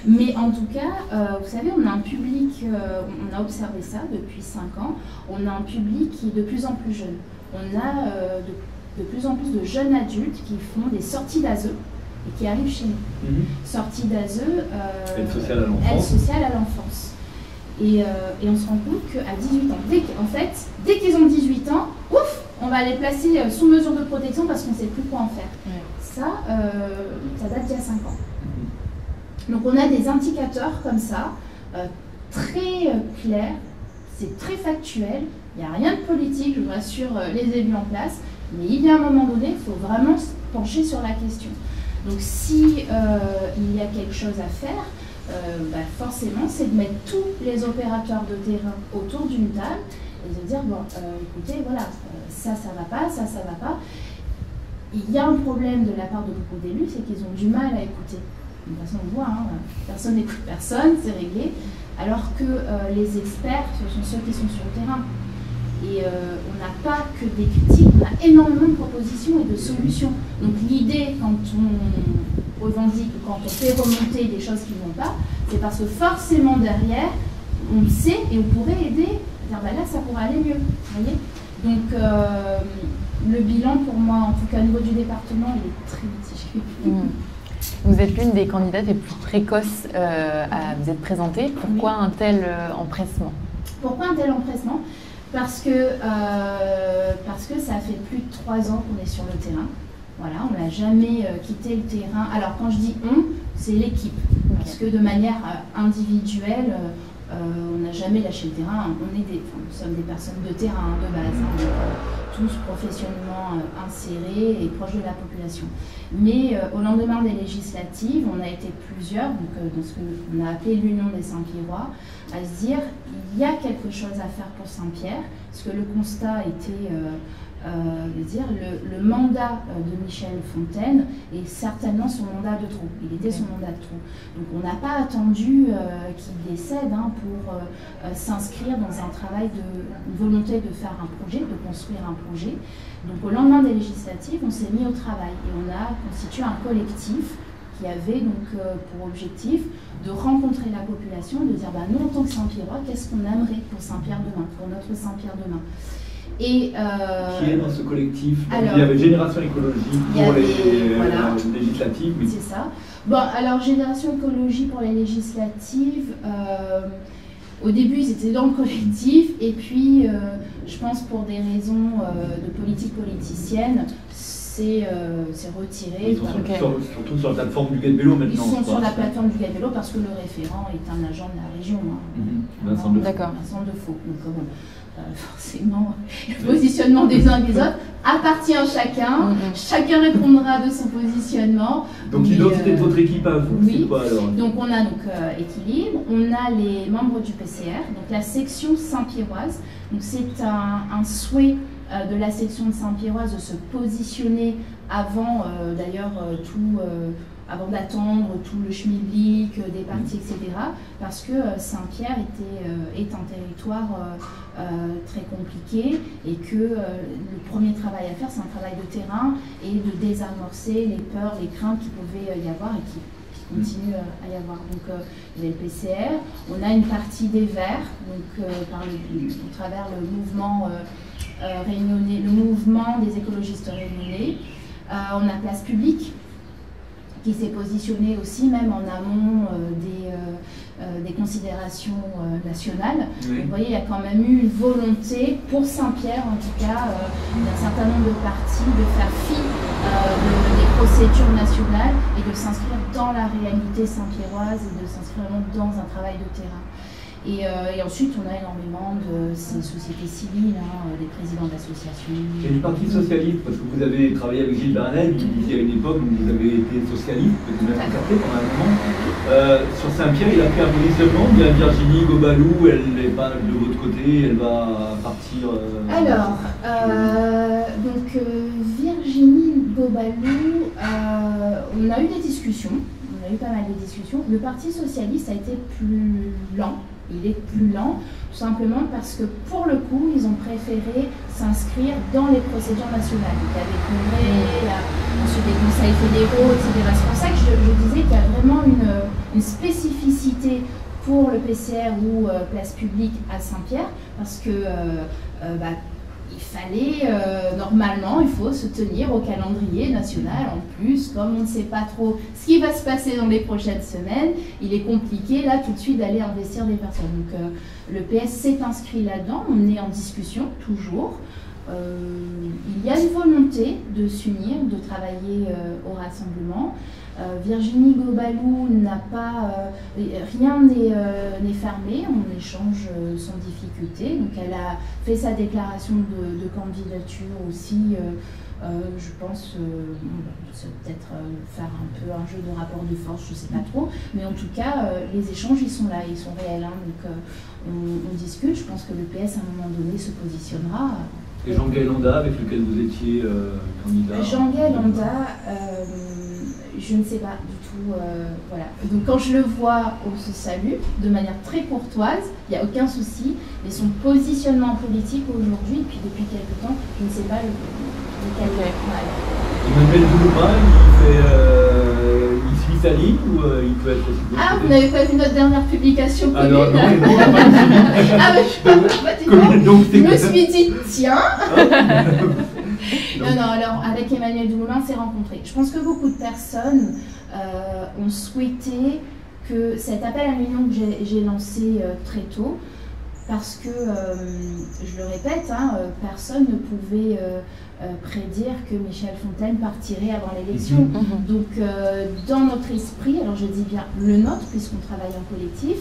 Mais en tout cas, vous savez, on a un public, on a observé ça depuis 5 ans, on a un public qui est de plus en plus jeune. On a de plus en plus de jeunes adultes qui font des sorties d'ASE et qui arrivent chez nous. Sorties d'ASE, aide sociale à l'enfance. Et on se rend compte qu'à 18 ans, dès qu'ils ont 18 ans, ouf, on va les placer sous mesure de protection parce qu'on ne sait plus quoi en faire. Ça date d'il y a 5 ans. Donc on a des indicateurs comme ça, très clairs, c'est très factuel, il n'y a rien de politique, je vous rassure les élus en place, mais il y a un moment donné, il faut vraiment se pencher sur la question. Donc si il y a quelque chose à faire, forcément c'est de mettre tous les opérateurs de terrain autour d'une table et de dire, bon, écoutez, voilà, ça va pas, ça va pas. Il y a un problème de la part de beaucoup d'élus, c'est qu'ils ont du mal à écouter. De toute façon, on voit, hein, personne n'écoute personne, c'est réglé. Alors que les experts, ce sont ceux qui sont sur le terrain. Et on n'a pas que des critiques, on a énormément de propositions et de solutions. Donc l'idée, quand on revendique, quand on fait remonter des choses qui ne vont pas, c'est parce que forcément derrière, on le sait et on pourrait aider, dire bah là ça pourrait aller mieux, vous voyez. Donc le bilan pour moi, en tout cas au niveau du département, il est très mitigé. Vous êtes l'une des candidates les plus précoces à vous être présentée. Pourquoi un tel empressement? Pourquoi un tel empressement? Parce que ça fait plus de 3 ans qu'on est sur le terrain. Voilà, on n'a jamais quitté le terrain. Alors quand je dis on, c'est l'équipe. Parce que de manière individuelle, on n'a jamais lâché le terrain. Nous sommes des personnes de terrain de base, tous professionnellement insérés et proches de la population. Mais au lendemain des législatives, on a été plusieurs, donc, dans ce qu'on a appelé l'Union des Saint-Pierrois, à se dire il y a quelque chose à faire pour Saint-Pierre, parce que le constat était le mandat de Michel Fontaine est certainement son mandat de trop. Il était son mandat de trop. Donc on n'a pas attendu qu'il décède pour s'inscrire dans un travail une volonté de faire un projet, de construire un projet. Donc au lendemain des législatives, on s'est mis au travail et on a constitué un collectif qui avait donc pour objectif de rencontrer la population, de dire nous en tant que Saint-Pierrois, qu'est-ce qu'on aimerait pour Saint-Pierre demain, pour notre Saint-Pierre demain. Et qui est dans ce collectif? Alors, il y avait Génération Écologie pour les législatives. Oui. C'est ça. Bon, alors Génération Écologie pour les législatives, au début ils étaient dans le collectif et puis je pense pour des raisons de politique politicienne, c'est retiré. Ils sont surtout sur la plateforme du Guet-Vélo maintenant. Ils sont sur la plateforme du Guet-Vélo parce que le référent est un agent de la région. Vincent Defaux. D'accord. Vincent Defaux. Donc forcément, le positionnement des uns et des autres appartient à chacun. Chacun répondra de son positionnement. Donc l'identité de votre équipe à vous, oui. c'est quoi alors? Donc on a Équilibre, on a les membres du PCR, donc la section Saint-Pierroise. Donc c'est un souhait de la section de Saint-Pierroise de se positionner avant d'ailleurs avant d'attendre tout le schmilblick des partis, etc. Parce que Saint-Pierre est un territoire très compliqué et que le premier travail à faire, c'est un travail de terrain et de désamorcer les peurs, les craintes qu'il pouvait y avoir et qui continuent à y avoir. Donc il y a le PCR, on a une partie des Verts, donc au travers le mouvement réunionnais, le mouvement des écologistes réunionnais. On a Place Publique, qui s'est positionné aussi même en amont des considérations nationales. Oui. Donc, vous voyez, il y a quand même eu une volonté, pour Saint-Pierre en tout cas, d'un certain nombre de partis, de faire fi des procédures nationales et de s'inscrire dans la réalité saint-pierroise et de s'inscrire vraiment dans un travail de terrain. Et ensuite, on a énormément de ces sociétés civiles, des présidents d'associations. Et du Parti Socialiste, parce que vous avez travaillé avec Gilles Barnel, qui disait à une époque où vous avez été socialiste, vous avez concerté pendant un moment. Sur Saint-Pierre, il a pris un positionnement, il y a Virginie Gobalou, elle n'est pas de votre côté, elle va partir. Alors, donc Virginie Gobalou, on a eu des discussions. On a eu pas mal de discussions. Le Parti Socialiste a été plus lent. Il est plus lent, tout simplement parce que pour le coup, ils ont préféré s'inscrire dans les procédures nationales. Donc, il y a des congrès, ensuite des conseils fédéraux, etc. C'est pour ça que je disais qu'il y a vraiment une spécificité pour le PCR ou Place Publique à Saint-Pierre, parce que il fallait, normalement, il faut se tenir au calendrier national. En plus, comme on ne sait pas trop ce qui va se passer dans les prochaines semaines, il est compliqué là tout de suite d'aller investir des personnes. Donc le PS s'est inscrit là-dedans, on est en discussion toujours. Il y a une volonté de s'unir, de travailler au rassemblement. Virginie Gobalou n'a pas, rien n'est fermé, on échange sans difficulté. Donc elle a fait sa déclaration de candidature aussi, je pense, peut-être faire un peu un jeu de rapport de force, je ne sais pas trop, mais en tout cas les échanges ils sont là, ils sont réels, donc on discute. Je pense que le PS à un moment donné se positionnera. Et Jean-Gaël Anda, avec lequel vous étiez candidat? Jean-Gaël Anda, je ne sais pas du tout, voilà. Donc quand je le vois, on se salue de manière très courtoise, il n'y a aucun souci, mais son positionnement politique aujourd'hui, puis depuis quelque temps, je ne sais pas lequel. Emmanuel Doulourin, il suit sa ligne ou il peut être aussi... Ah, vous n'avez pas vu notre dernière publication commune? Non, on n'a pas suivi. Ah, mais je me suis dit, tiens. Non, alors avec Emmanuel Dumoulin, on s'est rencontrés. Je pense que beaucoup de personnes ont souhaité que cet appel à l'union que j'ai lancé très tôt, parce que, je le répète, personne ne pouvait prédire que Michel Fontaine partirait avant l'élection. Donc, dans notre esprit, alors je dis bien le nôtre, puisqu'on travaille en collectif,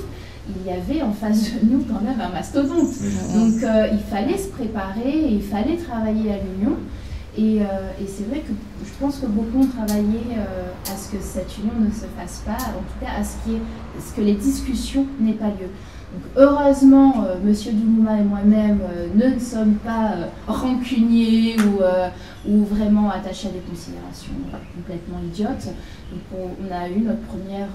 il y avait en face de nous quand même un mastodonte. Donc, il fallait se préparer, il fallait travailler à l'union. Et c'est vrai que je pense que beaucoup ont travaillé à ce que cette union ne se fasse pas, en tout cas à ce que les discussions n'aient pas lieu. Donc heureusement, Monsieur Dumoulin et moi-même ne sommes pas rancuniers ou vraiment attachés à des considérations complètement idiotes. Donc on a eu notre première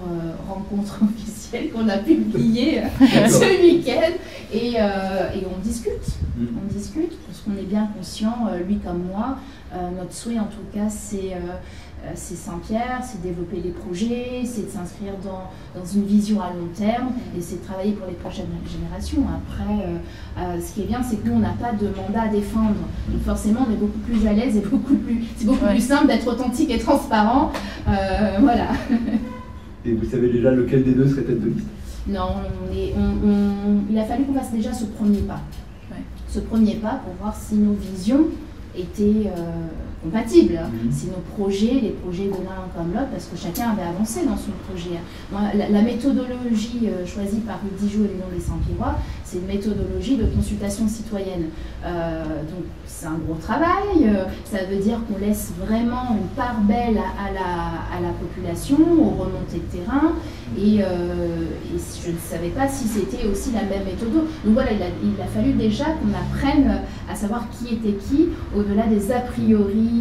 rencontre officielle qu'on a publiée ce week-end et on discute. On discute parce qu'on est bien conscient, lui comme moi, notre souhait en tout cas c'est Saint-Pierre, c'est de développer des projets, c'est de s'inscrire dans une vision à long terme et c'est de travailler pour les prochaines générations. Après, ce qui est bien, c'est que nous, on n'a pas de mandat à défendre. Donc forcément, on est beaucoup plus à l'aise et c'est beaucoup plus simple d'être authentique et transparent. Voilà. Et vous savez déjà lequel des deux serait tête de liste? Non, il a fallu qu'on fasse déjà ce premier pas. Ce premier pas pour voir si nos visions étaient compatibles, si nos projets, les projets de l'un comme l'autre, parce que chacun avait avancé dans son projet. Moi, la méthodologie choisie par Rudy Joux et les noms des Saint-Pierrois, c'est une méthodologie de consultation citoyenne. Donc c'est un gros travail, ça veut dire qu'on laisse vraiment une part belle à la population, aux remontées de terrain, et je ne savais pas si c'était aussi la même méthode. Donc voilà, il a fallu déjà qu'on apprenne à savoir qui était qui, au-delà des a priori.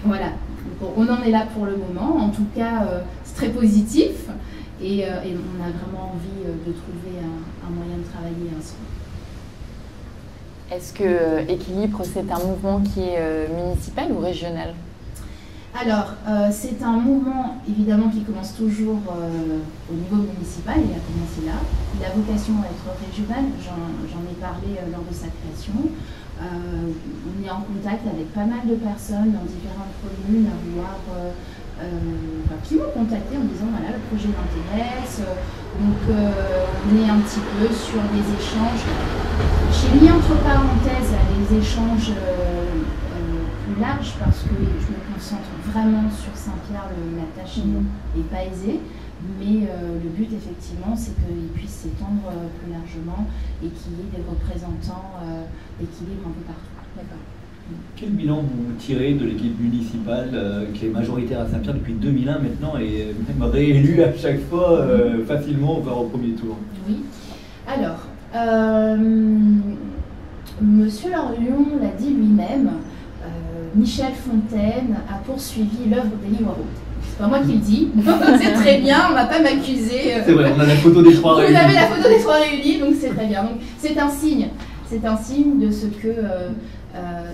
Voilà, donc on en est là pour le moment. En tout cas, c'est très positif et on a vraiment envie de trouver un moyen de travailler ensemble. Est-ce que Équilibre, c'est un mouvement qui est municipal ou régional? Alors, c'est un mouvement évidemment qui commence toujours au niveau municipal, il a commencé là. Il a vocation à être régional, j'en ai parlé lors de sa création. On est en contact avec pas mal de personnes dans différentes communes à vouloir qui m'ont contacté en disant voilà, le projet m'intéresse. Donc on est un petit peu sur des échanges. J'ai mis entre parenthèses les échanges plus larges parce que je me concentre vraiment sur Saint-Pierre, la tâche n'est pas aisée. Mais le but, effectivement, c'est qu'il puisse s'étendre plus largement et qu'il y ait des représentants d'équilibre un peu partout. D'accord. Quel bilan vous tirez de l'équipe municipale qui est majoritaire à Saint-Pierre depuis 2001 maintenant et même réélue à chaque fois facilement voire au premier tour? Oui. Alors, Monsieur Lorion l'a dit lui-même, Michel Fontaine a poursuivi l'œuvre d'Élie Waro. C'est pas moi qui le dis, c'est très bien, on ne va pas m'accuser. C'est vrai, on a la photo des trois réunis. Vous avez la photo des trois réunis, donc c'est très bien. Donc c'est un signe de ce que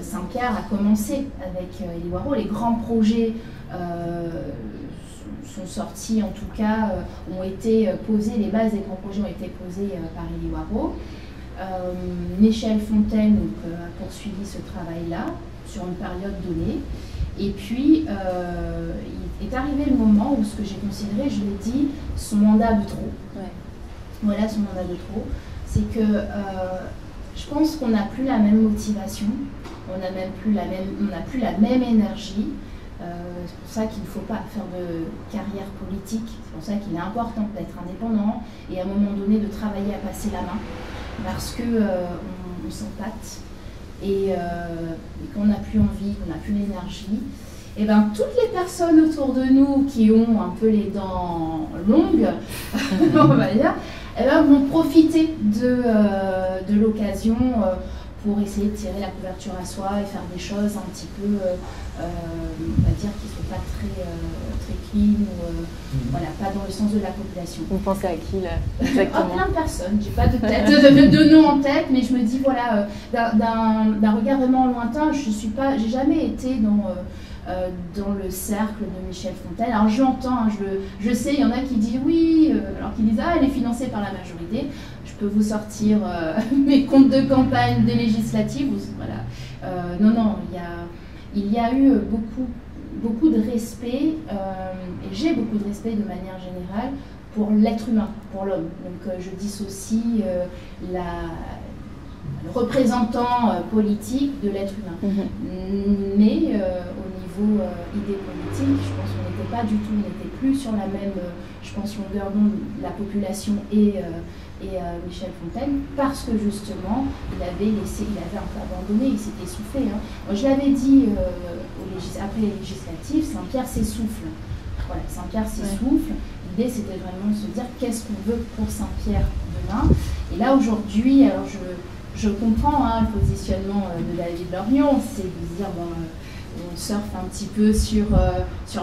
Saint-Pierre a commencé avec Élie Waro. Les grands projets sont sortis, en tout cas, ont été posés, les bases des grands projets ont été posées par Élie Waro. Michel Fontaine a poursuivi ce travail-là sur une période donnée. Et puis, il est arrivé le moment où ce que j'ai considéré, je l'ai dit, son mandat de trop. Ouais. Voilà, son mandat de trop. C'est que je pense qu'on n'a plus la même motivation, on n'a plus la même énergie. C'est pour ça qu'il ne faut pas faire de carrière politique, c'est pour ça qu'il est important d'être indépendant et à un moment donné de travailler à passer la main, parce qu'on s'empâte. Et qu'on n'a plus envie, qu'on n'a plus l'énergie, et bien toutes les personnes autour de nous qui ont un peu les dents longues, on va dire, et ben, vont profiter de l'occasion pour essayer de tirer la couverture à soi et faire des choses un petit peu, on va dire, qui ne sont pas très clean, ou voilà, pas dans le sens de la population. Vous pensez à qui là exactement? Plein de personnes, j'ai pas de tête, de nom en tête, mais je me dis voilà, d'un regard vraiment lointain, j'ai jamais été dans le cercle de Michel Fontaine. Alors j'entends, hein, je sais, il y en a qui disent oui, alors qu'ils disent ah, elle est financée par la majorité. Je peux vous sortir mes comptes de campagne des législatives. Voilà. Non, il y a eu beaucoup de respect, et j'ai beaucoup de respect de manière générale pour l'être humain, pour l'homme. Donc je dissocie le représentant politique de l'être humain. Mais au niveau idée politique, je pense qu'on n'était pas du tout, on n'était plus sur la même, je pense, longueur d'onde, la population et Michel Fontaine, parce que justement, il avait un peu abandonné, il s'était essoufflé. Hein. Moi, je l'avais dit après les législatives, Saint-Pierre s'essouffle. Voilà, Saint-Pierre s'essouffle. L'idée, c'était vraiment de se dire qu'est-ce qu'on veut pour Saint-Pierre demain. Et là, aujourd'hui, alors je comprends hein, le positionnement de David Lorion, c'est de se dire, bon, on surfe un petit peu sur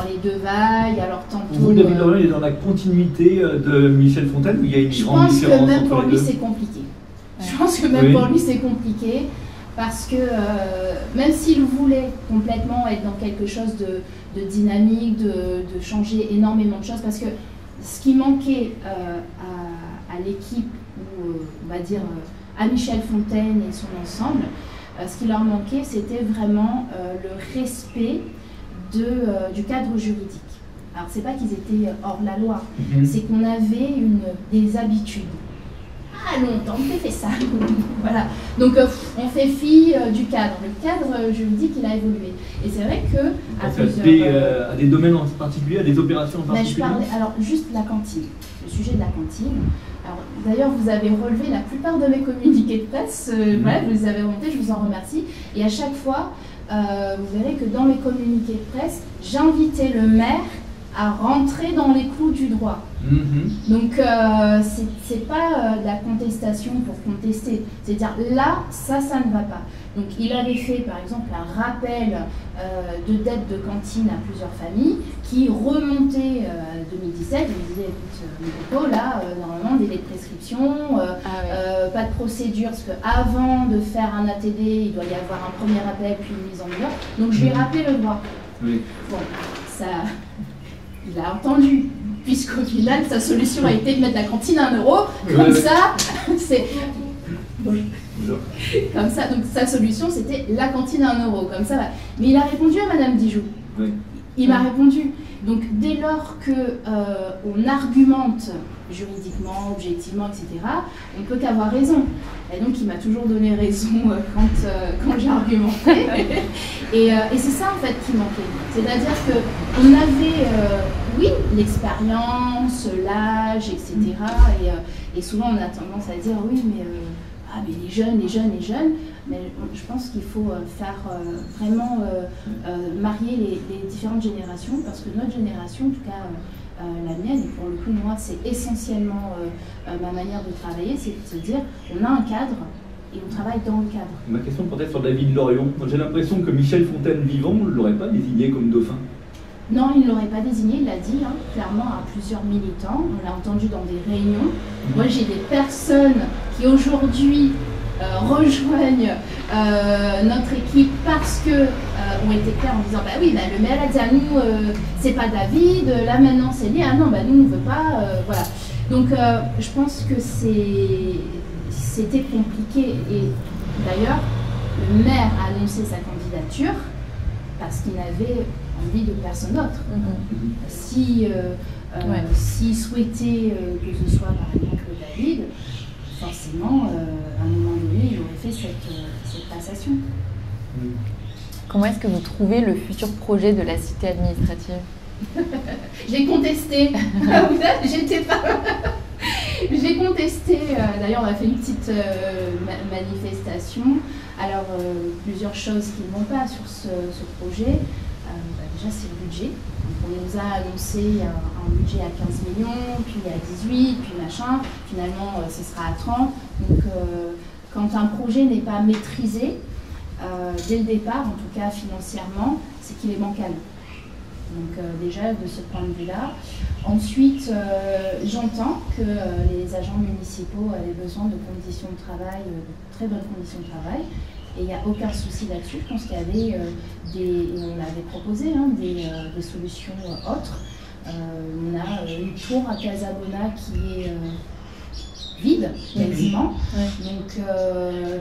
les deux vagues, alors tantôt... Vous, David Lorion, il est dans la continuité de Michel Fontaine, ou il y a une grande différence entre les deux? Je pense que même pour lui, c'est compliqué. Ouais. Je pense que même pour lui, c'est compliqué, parce que même s'il voulait complètement être dans quelque chose de dynamique, de changer énormément de choses, parce que ce qui manquait à l'équipe, ou on va dire à Michel Fontaine et son ensemble, ce qui leur manquait, c'était vraiment le respect du cadre juridique. Alors, c'est pas qu'ils étaient hors la loi, c'est qu'on avait des habitudes. Ah, longtemps on fait ça. Voilà. Donc, on fait fi du cadre. Le cadre juridique, il a évolué. Et c'est vrai que... à des domaines en particulier, à des opérations en particulier. Alors, juste la cantine. Le sujet de la cantine. D'ailleurs, vous avez relevé la plupart de mes communiqués de presse. Voilà, vous les avez remontés, je vous en remercie. Et à chaque fois, vous verrez que dans mes communiqués de presse, j'invitais le maire à rentrer dans les clous du droit. Donc, c'est pas de la contestation pour contester. C'est-à-dire, là, ça ne va pas. Donc, il avait fait, par exemple, un rappel de dette de cantine à plusieurs familles qui remontait à 2017. Il disait, écoute, là, normalement, délai de prescription, pas de procédure, parce qu'avant de faire un ATD, il doit y avoir un premier appel, puis une mise en demeure. Donc, je lui ai rappelé le droit. Oui. Bon, ça... Il a entendu, puisqu'au final, sa solution a été de mettre la cantine à 1 €. Comme ça, c'est... Comme ça, donc sa solution, c'était la cantine à 1 €. Comme ça, mais il a répondu à Madame Dijoux. Oui. Il m'a répondu. Donc, dès lors qu'on argumente juridiquement, objectivement, etc., on ne peut qu'avoir raison. Et donc, il m'a toujours donné raison quand j'ai argumenté. Et c'est ça, en fait, qui manquait. C'est-à-dire qu'on avait, oui, l'expérience, l'âge, etc. Et souvent, on a tendance à dire, oui, mais les jeunes. Mais je pense qu'il faut faire vraiment marier les différentes générations, parce que notre génération, en tout cas la mienne, et pour le coup moi, c'est essentiellement ma manière de travailler, c'est de se dire, on a un cadre et on travaille dans le cadre. Ma question portait sur David Lorion. J'ai l'impression que Michel Fontaine vivant ne l'aurait pas désigné comme dauphin. Non, il ne l'aurait pas désigné, il l'a dit clairement à plusieurs militants, on l'a entendu dans des réunions. Moi, j'ai des personnes qui aujourd'hui rejoignent notre équipe parce que ont été clairs en disant, bah oui, le maire a dit à nous, c'est pas David, là maintenant c'est lui, ah non, nous on ne veut pas, voilà. Donc je pense que c'était compliqué, et d'ailleurs, le maire a annoncé sa candidature parce qu'il n'avait envie de personne d'autre. S'il souhaitait que ce soit par exemple David, forcément, à un moment donné, il aurait fait cette passation. Comment est-ce que vous trouvez le futur projet de la cité administrative? J'ai contesté. J'étais pas... J'ai contesté, d'ailleurs on a fait une petite manifestation. Alors, plusieurs choses qui ne vont pas sur ce projet. Déjà, c'est le budget. Donc, on nous a annoncé un budget à 15 millions, puis à 18, puis machin. Finalement, ce sera à 30. Donc, quand un projet n'est pas maîtrisé, dès le départ, en tout cas financièrement, c'est qu'il est bancal. Donc déjà, de ce point de vue-là. Ensuite, j'entends que les agents municipaux avaient besoin de conditions de travail, de très bonnes conditions de travail. et il n'y a aucun souci là-dessus. Je pense qu'il y avait on avait proposé des solutions autres. On a une tour à Casabona qui est vide, quasiment. Donc,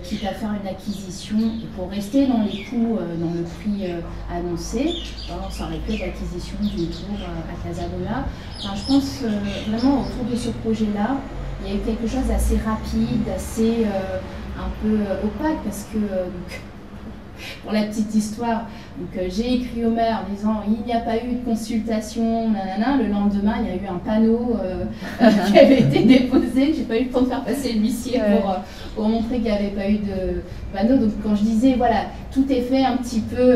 quitte à faire une acquisition, et pour rester dans les coûts, dans le prix annoncé, ça aurait pu être l'acquisition d'une tour à Casabona. Enfin, je pense vraiment autour de ce projet-là, il y a eu quelque chose d'assez rapide, assez un peu opaque, parce que pour la petite histoire, j'ai écrit au maire en disant il n'y a pas eu de consultation, nanana. Le lendemain, il y a eu un panneau qui avait été déposé. J'ai pas eu le temps de faire passer l'huissier pour montrer qu'il n'y avait pas eu de panneau. Donc quand je disais voilà, tout est fait un petit peu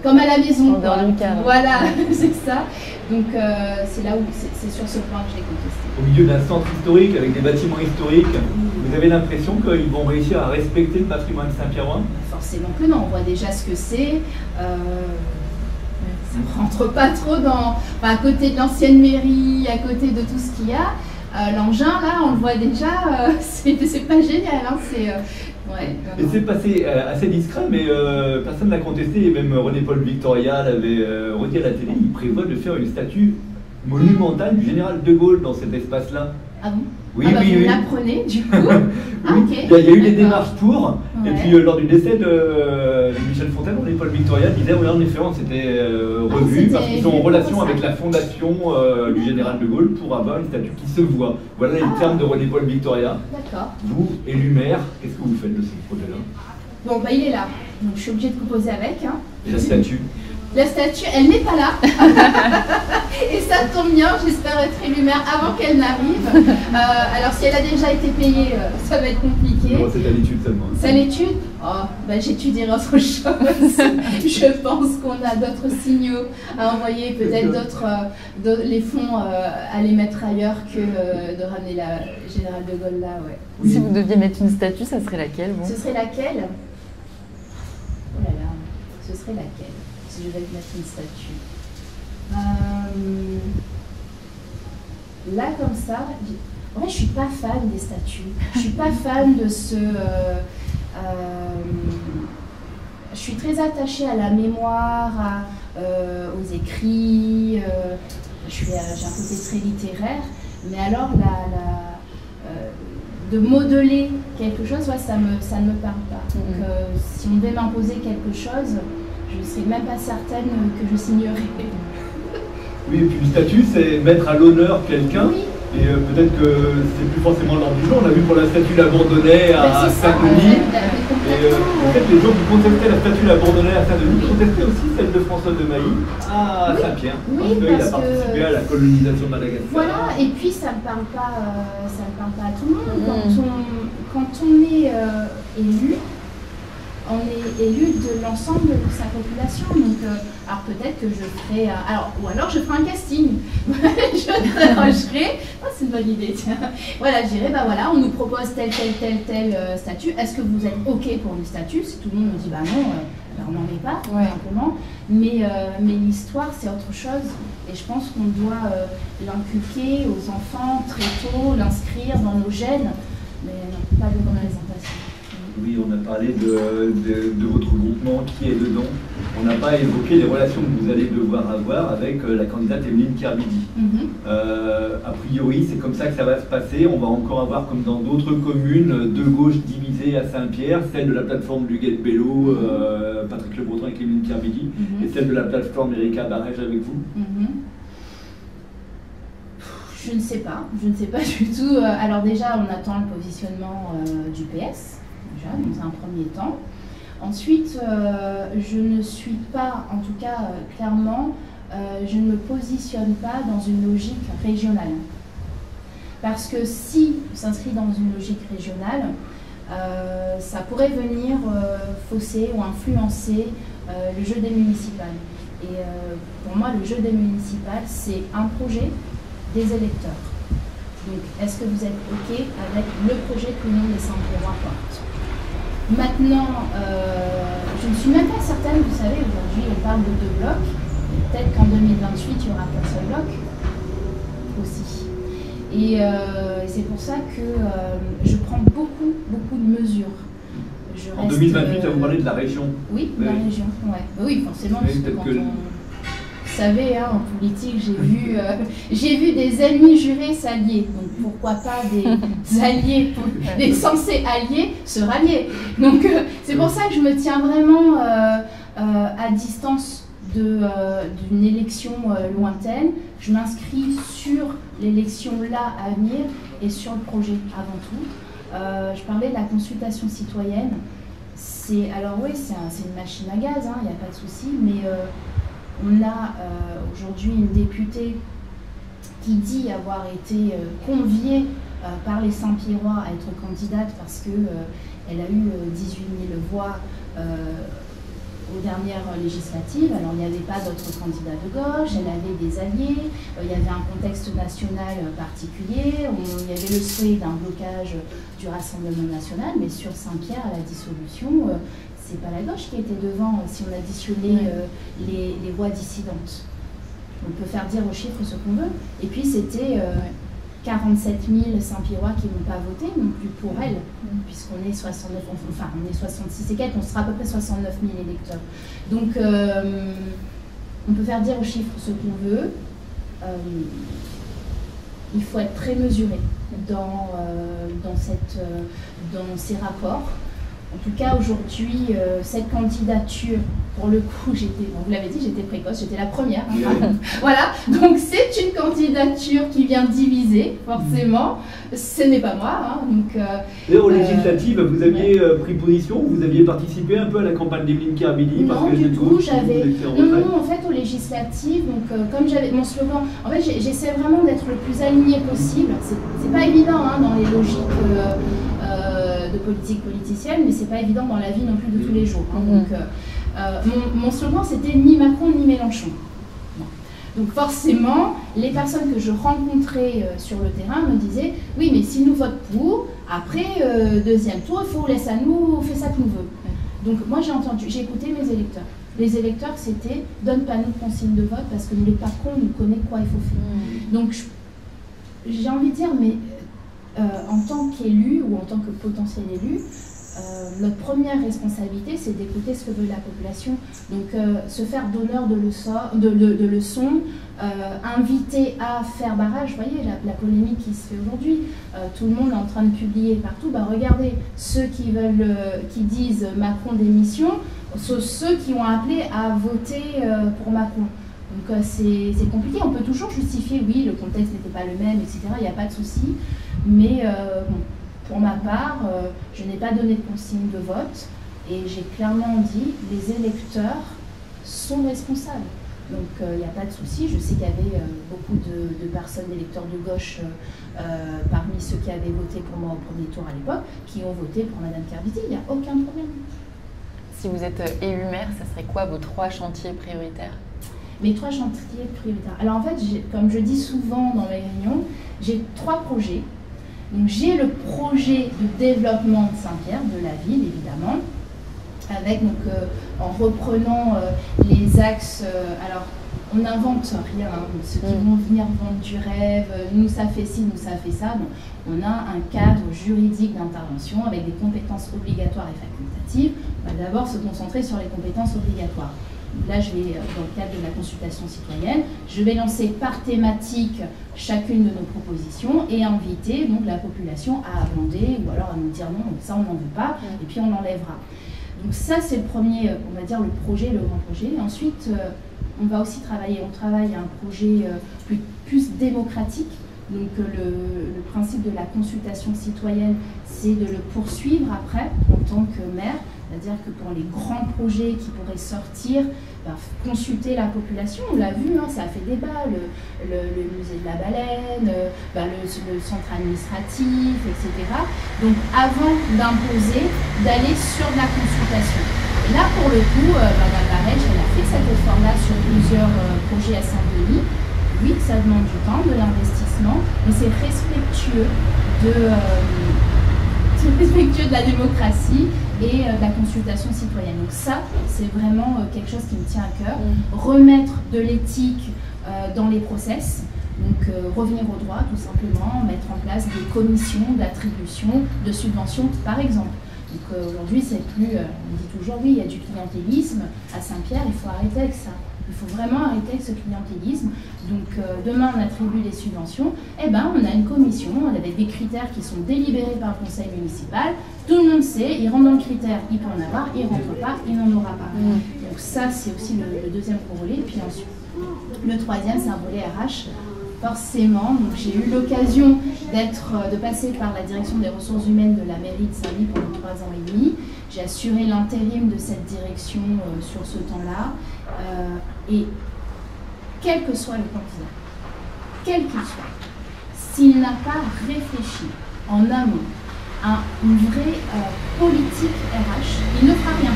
comme à la maison. Dans le cadre. Voilà, c'est ça. Donc c'est là où c'est sur ce point que j'ai contesté. Au milieu d'un centre historique avec des bâtiments historiques, vous avez l'impression qu'ils vont réussir à respecter le patrimoine saint-pierrois? Forcément que non, on voit déjà ce que c'est. Ça ne rentre pas trop dans. Enfin, à côté de l'ancienne mairie, à côté de tout ce qu'il y a. L'engin, là, on le voit déjà, c'est pas génial. Hein, et c'est passé assez discret, mais personne ne l'a contesté. Et même René-Paul Victoria l'avait redit à la télé, il prévoit de faire une statue monumentale du général de Gaulle dans cet espace-là. Ah bon? Oui, ah bah oui, vous oui. l'apprenez du coup. Ah, oui. okay. Il y a eu des démarches pour, ouais. Et puis lors du décès de Michel Fontaine, Paul Victoria disait oui, en effet, on s'était revu parce qu'ils sont en relation avec la fondation du général de Gaulle pour avoir une statue qui se voit. Voilà les termes de René-Paul Victoria. D'accord. Vous, élu maire, qu'est-ce que vous faites de ce projet-là? Bon, bah il est là, donc je suis obligée de composer avec. Hein. Et la statue? La statue, elle n'est pas là. Et ça tombe bien, j'espère être élue maire avant qu'elle n'arrive. Alors si elle a déjà été payée, ça va être compliqué. Non, c'est à l'étude seulement. C'est à l'étude? Oh, bah, j'étudierai autre chose. Je pense qu'on a d'autres signaux à envoyer, peut-être les fonds à les mettre ailleurs que de ramener la générale de Gaulle là. Ouais. Oui. Si vous deviez mettre une statue, ça serait laquelle bon? Ce serait laquelle? Oh là là, ce serait laquelle? Si je vais mettre une statue. Là, comme ça, en fait, je suis pas fan des statues. Je suis pas fan de ce. Je suis très attachée à la mémoire, aux écrits. J'ai un côté très littéraire. Mais alors, de modeler quelque chose, ouais, ça ne me parle pas. Donc, si on devait m'imposer quelque chose, je ne serais même pas certaine que je signerais. Oui, et puis une statue, c'est mettre à l'honneur quelqu'un. Oui. Et peut-être que c'est plus forcément l'ordre du jour. On a vu pour la statue Labandonnais à Saint-Denis. Et peut-être les gens qui contestaient la statue Labandonnais à Saint-Denis contestaient aussi celle de François de Mailly à Saint-Pierre. Oui, parce qu'il a participé à la colonisation de Madagascar. Voilà, et puis ça ne parle pas à tout le monde. Quand on est élu, on est élu de l'ensemble de sa population. Donc, alors peut-être que je ferai, ou alors je ferai un casting. Je interrogerai. Oh, c'est une bonne idée. Tiens. Voilà, je dirais, bah voilà, on nous propose telle statue. Est-ce que vous êtes ok pour une statue? Si tout le monde me dit bah non, on n'en est pas, tout simplement. Mais l'histoire, c'est autre chose. Et je pense qu'on doit l'inculquer aux enfants très tôt, l'inscrire dans nos gènes, mais non, pas de représentation. Oui, on a parlé de votre groupement, qui est dedans. On n'a pas évoqué les relations que vous allez devoir avoir avec la candidate Evelyne Kerbidi. A priori, c'est comme ça que ça va se passer. On va encore avoir, comme dans d'autres communes, deux gauches divisées à Saint-Pierre, celle de la plateforme du Guet Bello, Patrick Le Breton avec Evelyne Kerbidi, et celle de la plateforme Erika Barège avec vous. Je ne sais pas du tout. Alors déjà, on attend le positionnement du PS. Déjà, dans un premier temps. Ensuite, je ne suis pas, en tout cas clairement, je ne me positionne pas dans une logique régionale. Parce que si on s'inscrit dans une logique régionale, ça pourrait venir fausser ou influencer le jeu des municipales. Et pour moi, le jeu des municipales, c'est un projet des électeurs. Donc, est-ce que vous êtes OK avec le projet que l'Union des Saint-Pierrois porte? Maintenant, je ne suis même pas certaine, vous savez, aujourd'hui on parle de 2 blocs, peut-être qu'en 2028 il y aura qu'un seul bloc aussi. Et c'est pour ça que je prends beaucoup de mesures. je reste... En 2028, vous parlez de la région. Oui, de la région, ouais. Oui, forcément, parce que quand vous savez, hein, en politique, j'ai vu des ennemis jurés s'allier. Donc pourquoi pas des alliés, des censés alliés se rallier. Donc c'est pour ça que je me tiens vraiment à distance d'une élection lointaine. Je m'inscris sur l'élection là à venir et sur le projet avant tout. Je parlais de la consultation citoyenne. Alors oui, c'est une machine à gaz, il n'y a pas de souci, mais on a aujourd'hui une députée qui dit avoir été conviée par les Saint-Pierrois à être candidate parce qu'elle a eu 18 000 voix aux dernières législatives. Alors il n'y avait pas d'autres candidats de gauche, elle avait des alliés, il y avait un contexte national particulier, il y avait le souhait d'un blocage du Rassemblement national, mais sur Saint-Pierre, à la dissolution, c'est pas la gauche qui était devant si on additionnait les voix dissidentes. On peut faire dire aux chiffres ce qu'on veut. Et puis c'était 47 000 Saint-Pierrois qui n'ont pas voté non plus pour elle, puisqu'on est 69, enfin on est 66 et quelques, on sera à peu près 69 000 électeurs. Donc on peut faire dire aux chiffres ce qu'on veut. Il faut être très mesuré dans ces rapports. En tout cas, aujourd'hui, cette candidature, pour le coup, vous l'avez dit, j'étais précoce, j'étais la première. Hein, voilà, donc c'est une candidature qui vient diviser, forcément. Ce n'est pas moi. Hein, donc, aux législatives, vous aviez pris position, vous aviez participé un peu à la campagne d'Emeline Kerbini? Non, du tout, non, en fait, aux législatives, donc, comme j'avais mon slogan, en fait, j'essaie vraiment d'être le plus aligné possible. C'est pas évident hein, dans les logiques de politique politicienne, mais c'est pas évident dans la vie non plus de tous les jours. Hein, donc, mon slogan, c'était ni Macron ni Mélenchon. Donc forcément, les personnes que je rencontrais sur le terrain me disaient « Oui, mais s'ils nous votent pour, après, deuxième tour, il faut laisser à nous, on fait ça que nous veut. » Donc moi, j'ai écouté mes électeurs. Les électeurs, c'était « Donne pas nous consigne de vote parce que le patron nous connaît quoi il faut faire. » Donc j'ai envie de dire, mais en tant qu'élu ou en tant que potentiel élu, notre première responsabilité, c'est d'écouter ce que veut la population. Donc, se faire donneur de leçons, inviter à faire barrage. Vous voyez, la polémique qui se fait aujourd'hui, tout le monde est en train de publier partout. Bah, regardez, ceux qui disent Macron démission, sont ceux qui ont appelé à voter pour Macron. Donc, c'est compliqué. On peut toujours justifier, oui, le contexte n'était pas le même, etc. Il n'y a pas de souci. Mais bon. Pour ma part, je n'ai pas donné de consigne de vote et j'ai clairement dit les électeurs sont responsables. Donc il n'y a pas de souci. Je sais qu'il y avait beaucoup de personnes, d'électeurs de gauche, parmi ceux qui avaient voté pour moi au premier tour à l'époque, qui ont voté pour Madame Kerbini. Il n'y a aucun problème. Si vous êtes élu maire, ça serait quoi vos 3 chantiers prioritaires? Mes 3 chantiers prioritaires. Alors en fait, comme je dis souvent dans mes réunions, j'ai 3 projets. Donc j'ai le projet de développement de Saint-Pierre, de la ville évidemment, avec donc en reprenant les axes. Alors on n'invente rien, hein, ceux qui vont venir vendre du rêve, nous ça fait ci, nous ça fait ça. Donc, on a un cadre juridique d'intervention avec des compétences obligatoires et facultatives. On va d'abord se concentrer sur les compétences obligatoires. Là, je vais, dans le cadre de la consultation citoyenne, je vais lancer par thématique chacune de nos propositions et inviter donc la population à abonder ou alors à nous dire non, ça on n'en veut pas, et puis on l'enlèvera. Donc ça, c'est le premier, on va dire le projet, le grand projet. Et ensuite, on va aussi travailler, on travaille à un projet plus démocratique. Donc le principe de la consultation citoyenne, c'est de le poursuivre après en tant que maire. C'est-à-dire que pour les grands projets qui pourraient sortir, consulter la population, on l'a vu, hein, ça a fait débat, le musée de la baleine, le centre administratif, etc. Donc avant d'imposer, d'aller sur de la consultation. Et là, pour le coup, Madame Barèche, elle a fait cet effort-là sur plusieurs projets à Saint-Denis. Oui, ça demande du temps, de l'investissement, mais c'est respectueux de la démocratie et de la consultation citoyenne. Donc ça, c'est vraiment quelque chose qui me tient à cœur. Remettre de l'éthique dans les process, donc revenir au droit tout simplement, mettre en place des commissions d'attribution de subventions par exemple. Donc aujourd'hui, c'est plus, on dit toujours, oui, il y a du clientélisme à Saint-Pierre, il faut arrêter avec ça. Il faut vraiment arrêter avec ce clientélisme. Donc demain, on attribue des subventions. Eh ben, on a une commission avec des critères qui sont délibérés par le conseil municipal. Tout le monde sait, il rentre dans le critère, il peut en avoir, il ne rentre pas, il n'en aura pas. Donc ça, c'est aussi le deuxième volet. Et puis ensuite, le troisième, c'est un volet RH. Forcément, donc j'ai eu l'occasion de passer par la direction des ressources humaines de la mairie de Saint-Louis pendant 3 ans et demi. J'ai assuré l'intérim de cette direction sur ce temps-là. Et quel que soit le candidat, quel qu'il soit, s'il n'a pas réfléchi en amont à une vraie politique RH, il ne fera rien.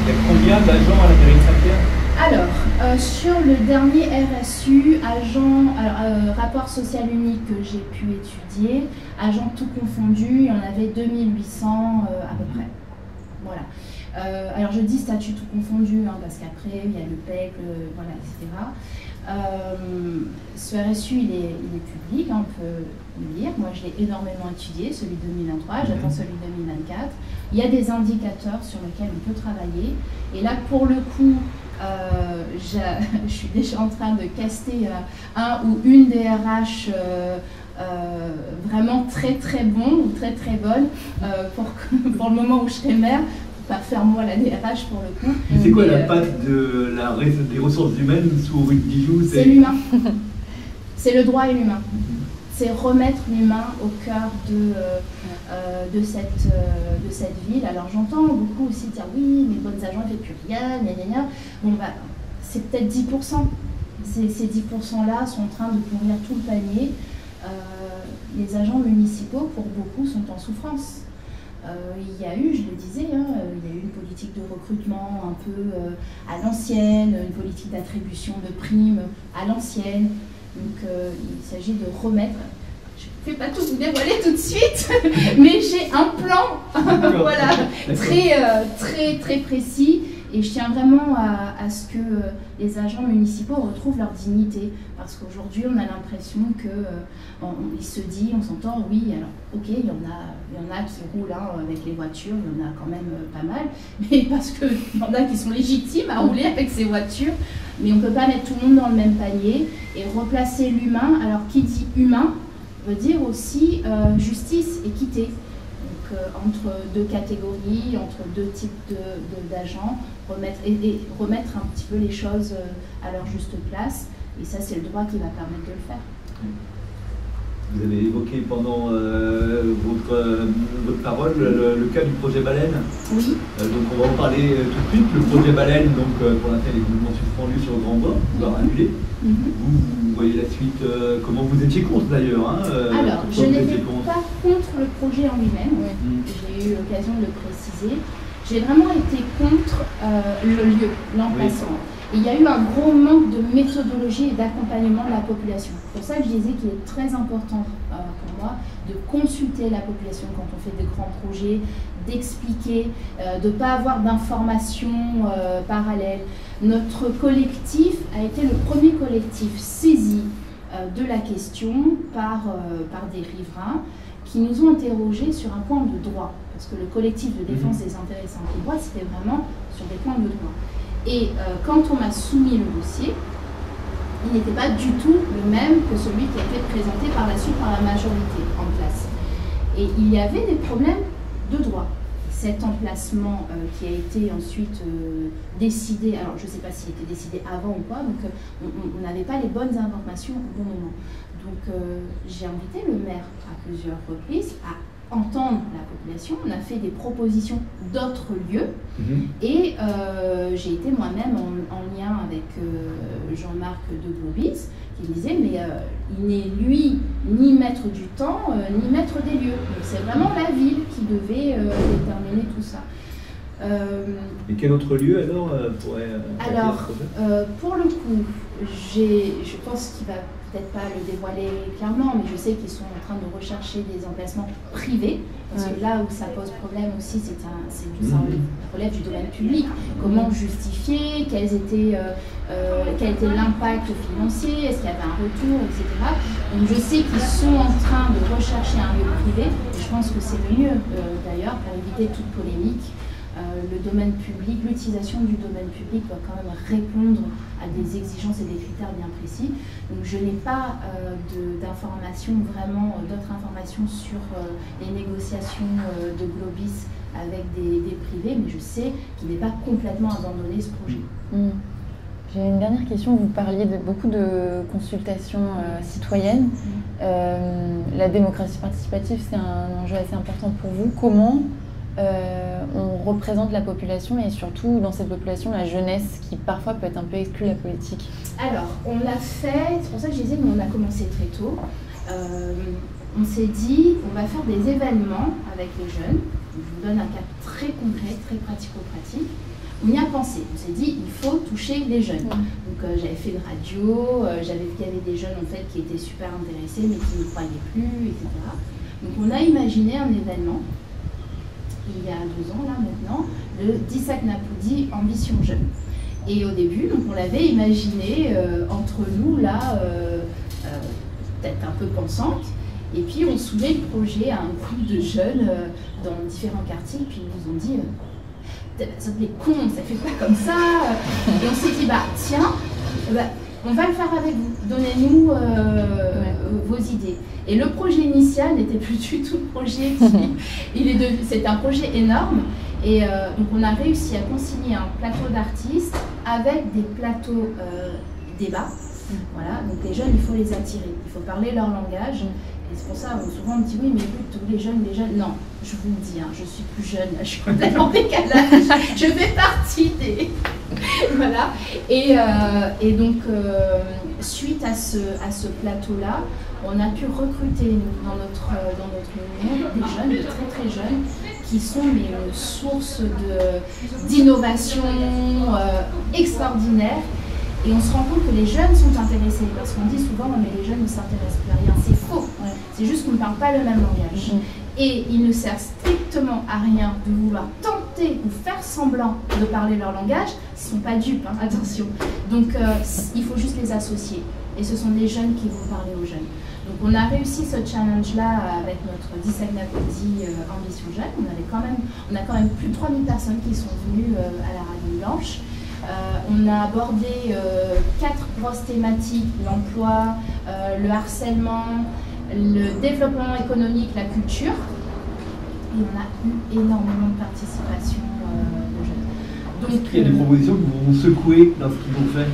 Il y a combien d'agents à la mairie de Saint-Pierre? Alors, sur le dernier RSU, rapport social unique que j'ai pu étudier, agents tout confondus, il y en avait 2800 à peu près. Voilà. Alors je dis statut tout confondu, hein, parce qu'après il y a le PEC, voilà, etc. Ce RSU, il est public, hein, on peut le lire. Moi, je l'ai énormément étudié, celui de 2023, j'attends celui de 2024. Il y a des indicateurs sur lesquels on peut travailler. Et là, pour le coup, je suis déjà en train de caster un ou une DRH vraiment très très bon ou très très bonne pour le moment où je serai maire. Pas faire moi la DRH pour le coup. C'est quoi la patte des ressources humaines sous Ruth Guillou? C'est l'humain. C'est le droit et l'humain. C'est remettre l'humain au cœur de cette ville. Alors j'entends beaucoup aussi dire oui, mais bons agents, il ne fait plus rien, gna gna gna. Bon, bah, c'est peut-être 10%. Ces 10%-là sont en train de pourrir tout le panier. Les agents municipaux, pour beaucoup, sont en souffrance. Il y a eu, je le disais, hein, il y a eu une politique de recrutement un peu à l'ancienne, une politique d'attribution de primes à l'ancienne. Donc il s'agit de remettre, je ne vais pas tout vous dévoiler tout de suite, mais j'ai un plan voilà, très précis. Et je tiens vraiment à ce que les agents municipaux retrouvent leur dignité. Parce qu'aujourd'hui, on a l'impression qu'il se dit, on s'entend, oui, alors ok, il y en a qui roulent hein, avec les voitures, il y en a quand même pas mal, mais parce qu'il y en a qui sont légitimes à rouler avec ces voitures, mais on ne peut pas mettre tout le monde dans le même panier et replacer l'humain. Alors qui dit humain veut dire aussi justice, équité. Entre deux catégories, entre deux types d'agents, remettre un petit peu les choses à leur juste place. Et ça, c'est le droit qui va permettre de le faire. Vous avez évoqué pendant votre parole le cas du projet Baleine. Oui. Donc on va en parler tout de suite. Le projet Baleine, donc, pour l'instant, il est complètement suspendu sur le Grand Bois, on va annulé. Vous voyez la suite, comment vous étiez contre d'ailleurs hein, alors, je n'étais pas contre le projet en lui-même, j'ai eu l'occasion de le préciser. J'ai vraiment été contre le lieu, l'emplacement. Et il y a eu un gros manque de méthodologie et d'accompagnement de la population. C'est pour ça que je disais qu'il est très important pour moi de consulter la population quand on fait de grands projets, d'expliquer, de ne pas avoir d'informations parallèles. Notre collectif a été le premier collectif saisi de la question par des riverains qui nous ont interrogés sur un point de droit. Parce que le collectif de défense des intérêts et santé droit, c'était vraiment sur des points de droit. Et quand on m'a soumis le dossier, il n'était pas du tout le même que celui qui a été présenté par la suite par la majorité en place. Et il y avait des problèmes de droit. Cet emplacement qui a été ensuite décidé, alors je ne sais pas s'il était décidé avant ou pas, donc on n'avait pas les bonnes informations au bon moment. Donc j'ai invité le maire à plusieurs reprises à entendre la population. On a fait des propositions d'autres lieux et j'ai été moi-même en lien avec Jean-Marc de Globis qui disait mais il n'est lui ni maître du temps ni maître des lieux. Donc c'est vraiment la ville qui devait déterminer tout ça. Et quel autre lieu alors pourrait alors pour le coup, je pense qu'il va peut-être pas le dévoiler clairement, mais je sais qu'ils sont en train de rechercher des emplacements privés, parce que là où ça pose problème aussi, ça relève du domaine public. Comment justifier, quel était l'impact financier, est-ce qu'il y avait un retour, etc. Donc je sais qu'ils sont en train de rechercher un lieu privé, et je pense que c'est le mieux d'ailleurs pour éviter toute polémique. Le domaine public, l'utilisation du domaine public doit quand même répondre à des exigences et des critères bien précis. Donc je n'ai pas d'informations, vraiment d'autres informations sur les négociations de Globis avec des privés, mais je sais qu'il n'est pas complètement abandonné ce projet. J'ai une dernière question. Vous parliez de beaucoup de consultations citoyennes. La démocratie participative, c'est un enjeu assez important pour vous. Comment on représente la population et surtout dans cette population la jeunesse qui parfois peut être un peu exclue de la politique? Alors, on l'a fait, c'est pour ça que je disais, mais on a commencé très tôt. On s'est dit, on va faire des événements avec les jeunes. Je vous donne un cas très concret, très pratico-pratique. On y a pensé, on s'est dit, il faut toucher les jeunes. Donc j'avais fait une radio, j'avais vu qu'il y avait des jeunes en fait qui étaient super intéressés mais qui ne croyaient plus, etc. Donc on a imaginé un événement il y a 2 ans, là maintenant, le Dissac Napoudi Ambition Jeune. Et au début, donc, on l'avait imaginé entre nous, là, peut-être un peu pensante, et puis on soumait le projet à un groupe de jeunes dans différents quartiers, puis ils nous ont dit ça te les cons, ça fait pas comme ça. Et on s'est dit, bah tiens, on va le faire avec vous, donnez-nous vos idées. Et le projet initial n'était plus du tout le projet c'était un projet énorme. Et donc on a réussi à consigner un plateau d'artistes avec des plateaux débats. Voilà, donc les jeunes, il faut les attirer, il faut parler leur langage. Et c'est pour ça, souvent on me dit, oui, mais écoute, tous les jeunes, non, je vous le dis, hein, je suis plus jeune, là, je suis complètement en décalage, je fais partie des... Voilà, et donc, suite à ce plateau-là, on a pu recruter dans notre monde des jeunes, de très très jeunes, qui sont une source d'innovation extraordinaire. Et on se rend compte que les jeunes sont intéressés, parce qu'on dit souvent, mais les jeunes ne s'intéressent plus à rien. C'est faux, c'est juste qu'on ne parle pas le même langage. Et il ne sert strictement à rien de vouloir tenter ou faire semblant de parler leur langage, ils ne sont pas dupes, hein, attention. Donc il faut juste les associer. Et ce sont les jeunes qui vont parler aux jeunes. Donc on a réussi ce challenge-là avec notre Dissac Napoudi Ambition Jeune. On a quand même plus de 3000 personnes qui sont venues à la Radio Blanche. On a abordé 4 grosses thématiques, l'emploi, le harcèlement, le développement économique, la culture. Et on a eu énormément de participation de jeunes. Donc, il y a des propositions qui vous ont secoué dans ce qu'ils ont fait?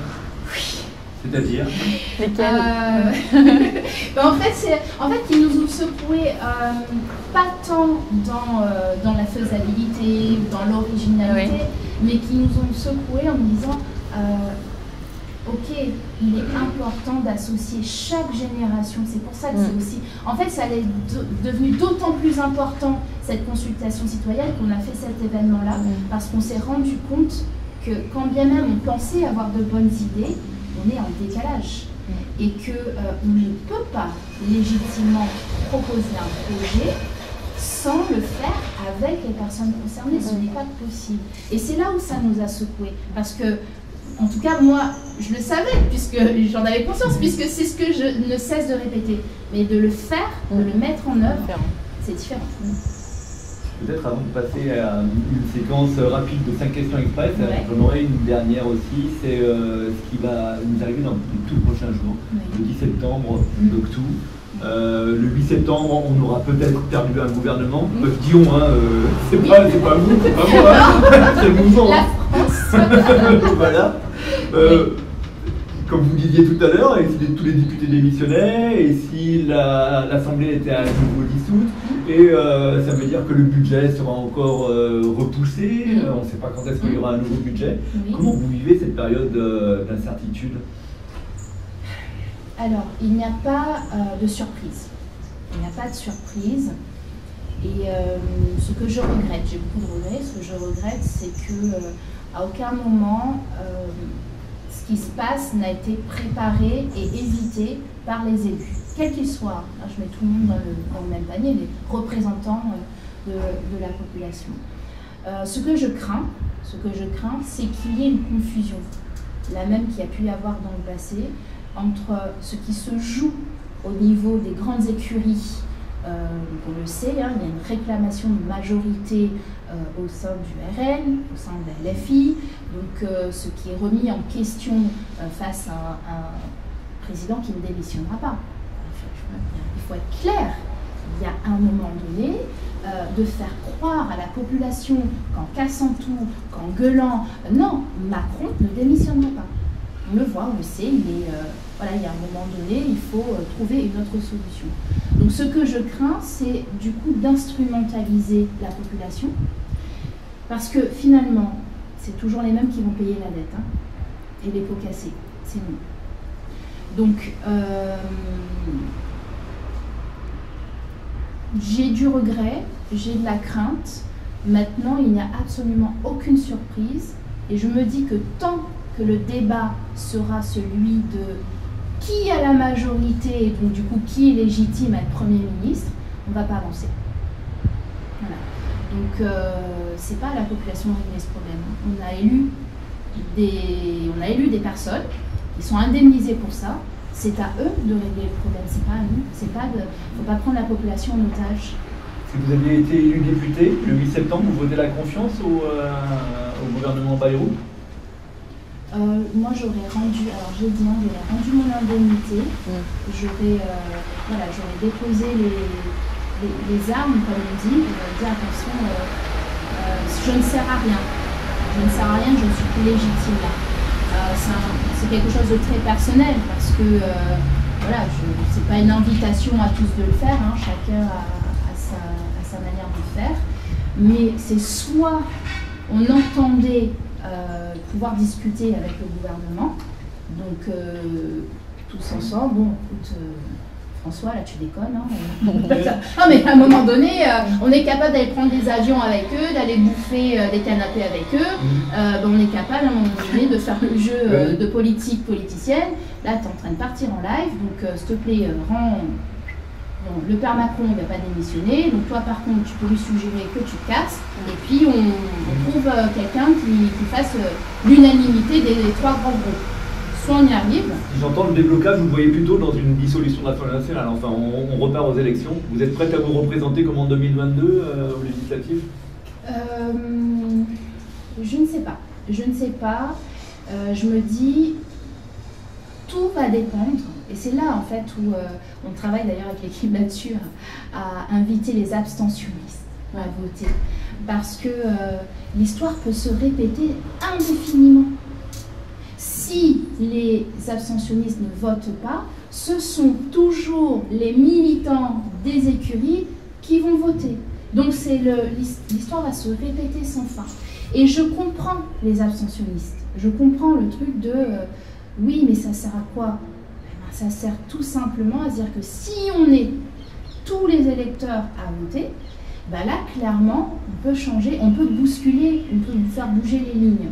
Oui. C'est-à-dire lesquelles? En fait, ils nous ont secoué pas tant dans la faisabilité ou dans l'originalité, mais qui nous ont secoué en nous disant ok, il est important d'associer chaque génération. C'est pour ça que c'est aussi... En fait, ça est devenu d'autant plus important, cette consultation citoyenne, qu'on a fait cet événement-là, parce qu'on s'est rendu compte que quand bien même on pensait avoir de bonnes idées, on est en décalage. Et qu'on ne peut pas légitimement proposer un projet sans le faire avec les personnes concernées. Ce n'est pas possible. Et c'est là où ça nous a secoués. Parce que, en tout cas, moi, je le savais, puisque j'en avais conscience, puisque c'est ce que je ne cesse de répéter. Mais de le faire, de le mettre en œuvre, c'est différent. Peut-être avant de passer à une séquence rapide de 5 questions express, j'en aurai une dernière aussi, c'est ce qui va nous arriver dans les tout prochains jours, le 10 septembre, d'octobre. Le 8 septembre, on aura peut-être perdu un gouvernement. Je dis on, hein, c'est pas vous, c'est pas moi, hein, c'est le mouvement. La France. Voilà. Comme vous disiez tout à l'heure, et si tous les députés démissionnaient, et si l'Assemblée était à nouveau dissoute, et ça veut dire que le budget sera encore repoussé, on ne sait pas quand est-ce qu'il y aura un nouveau budget. Comment vous vivez cette période d'incertitude? Alors, il n'y a pas de surprise. Il n'y a pas de surprise. Et ce que je regrette, j'ai beaucoup de regrets, ce que je regrette, c'est que à aucun moment ce qui se passe n'a été préparé et évité par les élus, quels qu'ils soient. Là, je mets tout le monde dans le même panier, les représentants de la population. Ce que je crains, c'est qu'il y ait une confusion, la même qu'il y a pu y avoir dans le passé, entre ce qui se joue au niveau des grandes écuries. On le sait, hein, il y a une réclamation de majorité au sein du RN, au sein de la LFI, donc ce qui est remis en question face à un président qui ne démissionnera pas. Il faut être clair, il y a un moment donné de faire croire à la population qu'en cassant tout, qu'en gueulant, non, Macron ne démissionnera pas. On le voit, on le sait, voilà, il y a un moment donné, il faut trouver une autre solution. Donc ce que je crains, c'est du coup d'instrumentaliser la population, parce que finalement, c'est toujours les mêmes qui vont payer la dette, hein, et les pots cassés, c'est nous. Donc, j'ai du regret, j'ai de la crainte. Maintenant, il n'y a absolument aucune surprise, et je me dis que tant que le débat sera celui de qui a la majorité, et donc du coup qui est légitime à être Premier ministre, on ne va pas avancer. Voilà. Donc c'est pas à la population de régler ce problème. On a élu des personnes, ils sont indemnisés pour ça, c'est à eux de régler le problème, c'est pas à nous. Il ne faut pas prendre la population en otage. Si vous aviez été élu député, le 8 septembre, vous votez la confiance au gouvernement Bayrou? Moi j'aurais rendu, alors j'ai dit non, j'aurais rendu mon indemnité, j'aurais déposé les armes, comme on dit, et dit attention, je ne sers à rien, je ne suis plus légitime là. C'est quelque chose de très personnel, parce que voilà, c'est pas une invitation à tous de le faire, hein, chacun a sa manière de faire, mais c'est soit on entendait pouvoir discuter avec le gouvernement, donc tous ensemble, bon écoute François, là tu déconnes, hein, non mais à un moment donné, on est capable d'aller prendre des avions avec eux, d'aller bouffer des canapés avec eux, on est capable à un moment donné de faire le jeu de politique politicienne. Là tu es en train de partir en live, donc s'il te plaît, bon, le père Macron ne va pas démissionner, donc toi par contre tu peux lui suggérer que tu te casses, et puis on trouve quelqu'un qui fasse l'unanimité des trois grands groupes. Soit on y arrive. Si j'entends le déblocage, vous le voyez plutôt dans une dissolution de l'Assemblée nationale, enfin on repart aux élections. Vous êtes prête à vous représenter comme en 2022 aux législatives? Je ne sais pas. Je me dis, tout va dépendre. Et c'est là, en fait, où on travaille d'ailleurs avec l'équipe là-dessus, à inviter les abstentionnistes à voter. Parce que l'histoire peut se répéter indéfiniment. Si les abstentionnistes ne votent pas, ce sont toujours les militants des écuries qui vont voter. Donc l'histoire va se répéter sans fin. Et je comprends les abstentionnistes. Je comprends le truc de oui, mais ça sert à quoi? Ça sert tout simplement à dire que si on est tous les électeurs à voter, bah là, clairement, on peut changer, on peut bousculer, on peut faire bouger les lignes.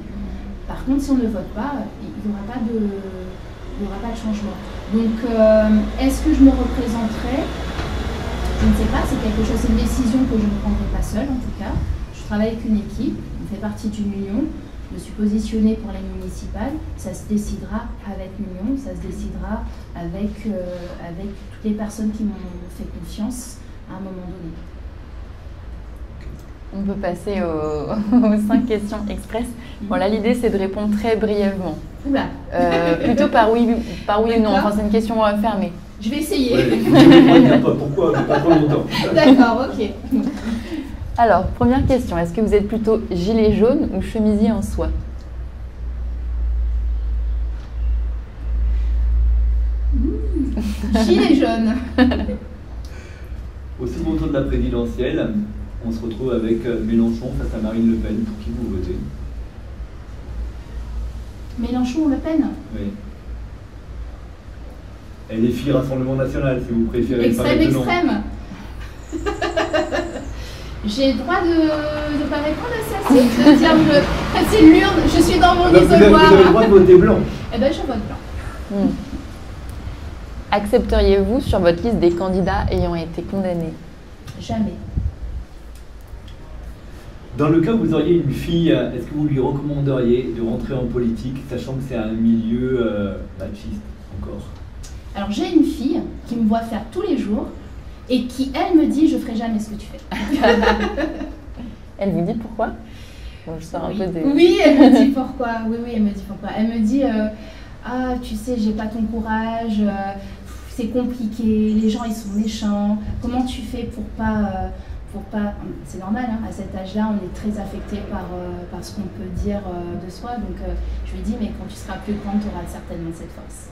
Par contre, si on ne vote pas, il n'y aura pas de changement. Donc, est-ce que je me représenterai? Je ne sais pas, c'est quelque chose, c'est une décision que je ne prendrai pas seule, en tout cas. Je travaille avec une équipe, on fait partie d'une union. Je me suis positionnée pour les municipales, ça se décidera avec l'Union, ça se décidera avec toutes les personnes qui m'ont fait confiance à un moment donné. On peut passer aux 5 questions express. Bon, là, l'idée, c'est de répondre très brièvement. Oula. Plutôt par oui ou non. Enfin, c'est une question fermée. Je vais essayer. Ouais, pourquoi pas trop longtemps. D'accord, ok. Alors, première question, est-ce que vous êtes plutôt gilet jaune ou chemisier en soie? Gilet jaune. Au second tour de la présidentielle, on se retrouve avec Mélenchon face à Marine Le Pen. Pour qui vous votez? Mélenchon ou Le Pen? Oui. Elle est fille Rassemblement National, si vous préférez. Extrême. J'ai le droit de pas répondre à ça, c'est de dire c'est l'urne, je suis dans mon Vous avez le isoloir. droit de voter blanc. Eh ben, je vote blanc. Accepteriez-vous sur votre liste des candidats ayant été condamnés? Jamais. Dans le cas où vous auriez une fille, est-ce que vous lui recommanderiez de rentrer en politique, sachant que c'est un milieu machiste encore? Alors j'ai une fille qui me voit faire tous les jours et qui, elle, me dit, je ferai jamais ce que tu fais. Elle vous dit pourquoi? Bon, je sors un peu des... Oui, elle me dit pourquoi. Oui, elle me dit pourquoi. Elle me dit, ah, tu sais, j'ai pas ton courage, c'est compliqué, les gens ils sont méchants. Comment tu fais pour pas c'est normal, hein, à cet âge-là, on est très affecté par ce qu'on peut dire de soi. Donc je lui dis, mais quand tu seras plus grande, tu auras certainement cette force.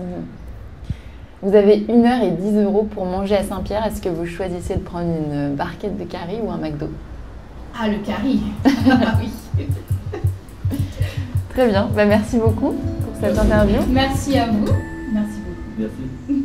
Vous avez 1 heure et 10 € pour manger à Saint-Pierre. Est-ce que vous choisissez de prendre une barquette de curry ou un McDo? Ah, le curry. Ah oui. Très bien. Bah, merci beaucoup pour cette interview. Merci à vous. Merci beaucoup. Merci.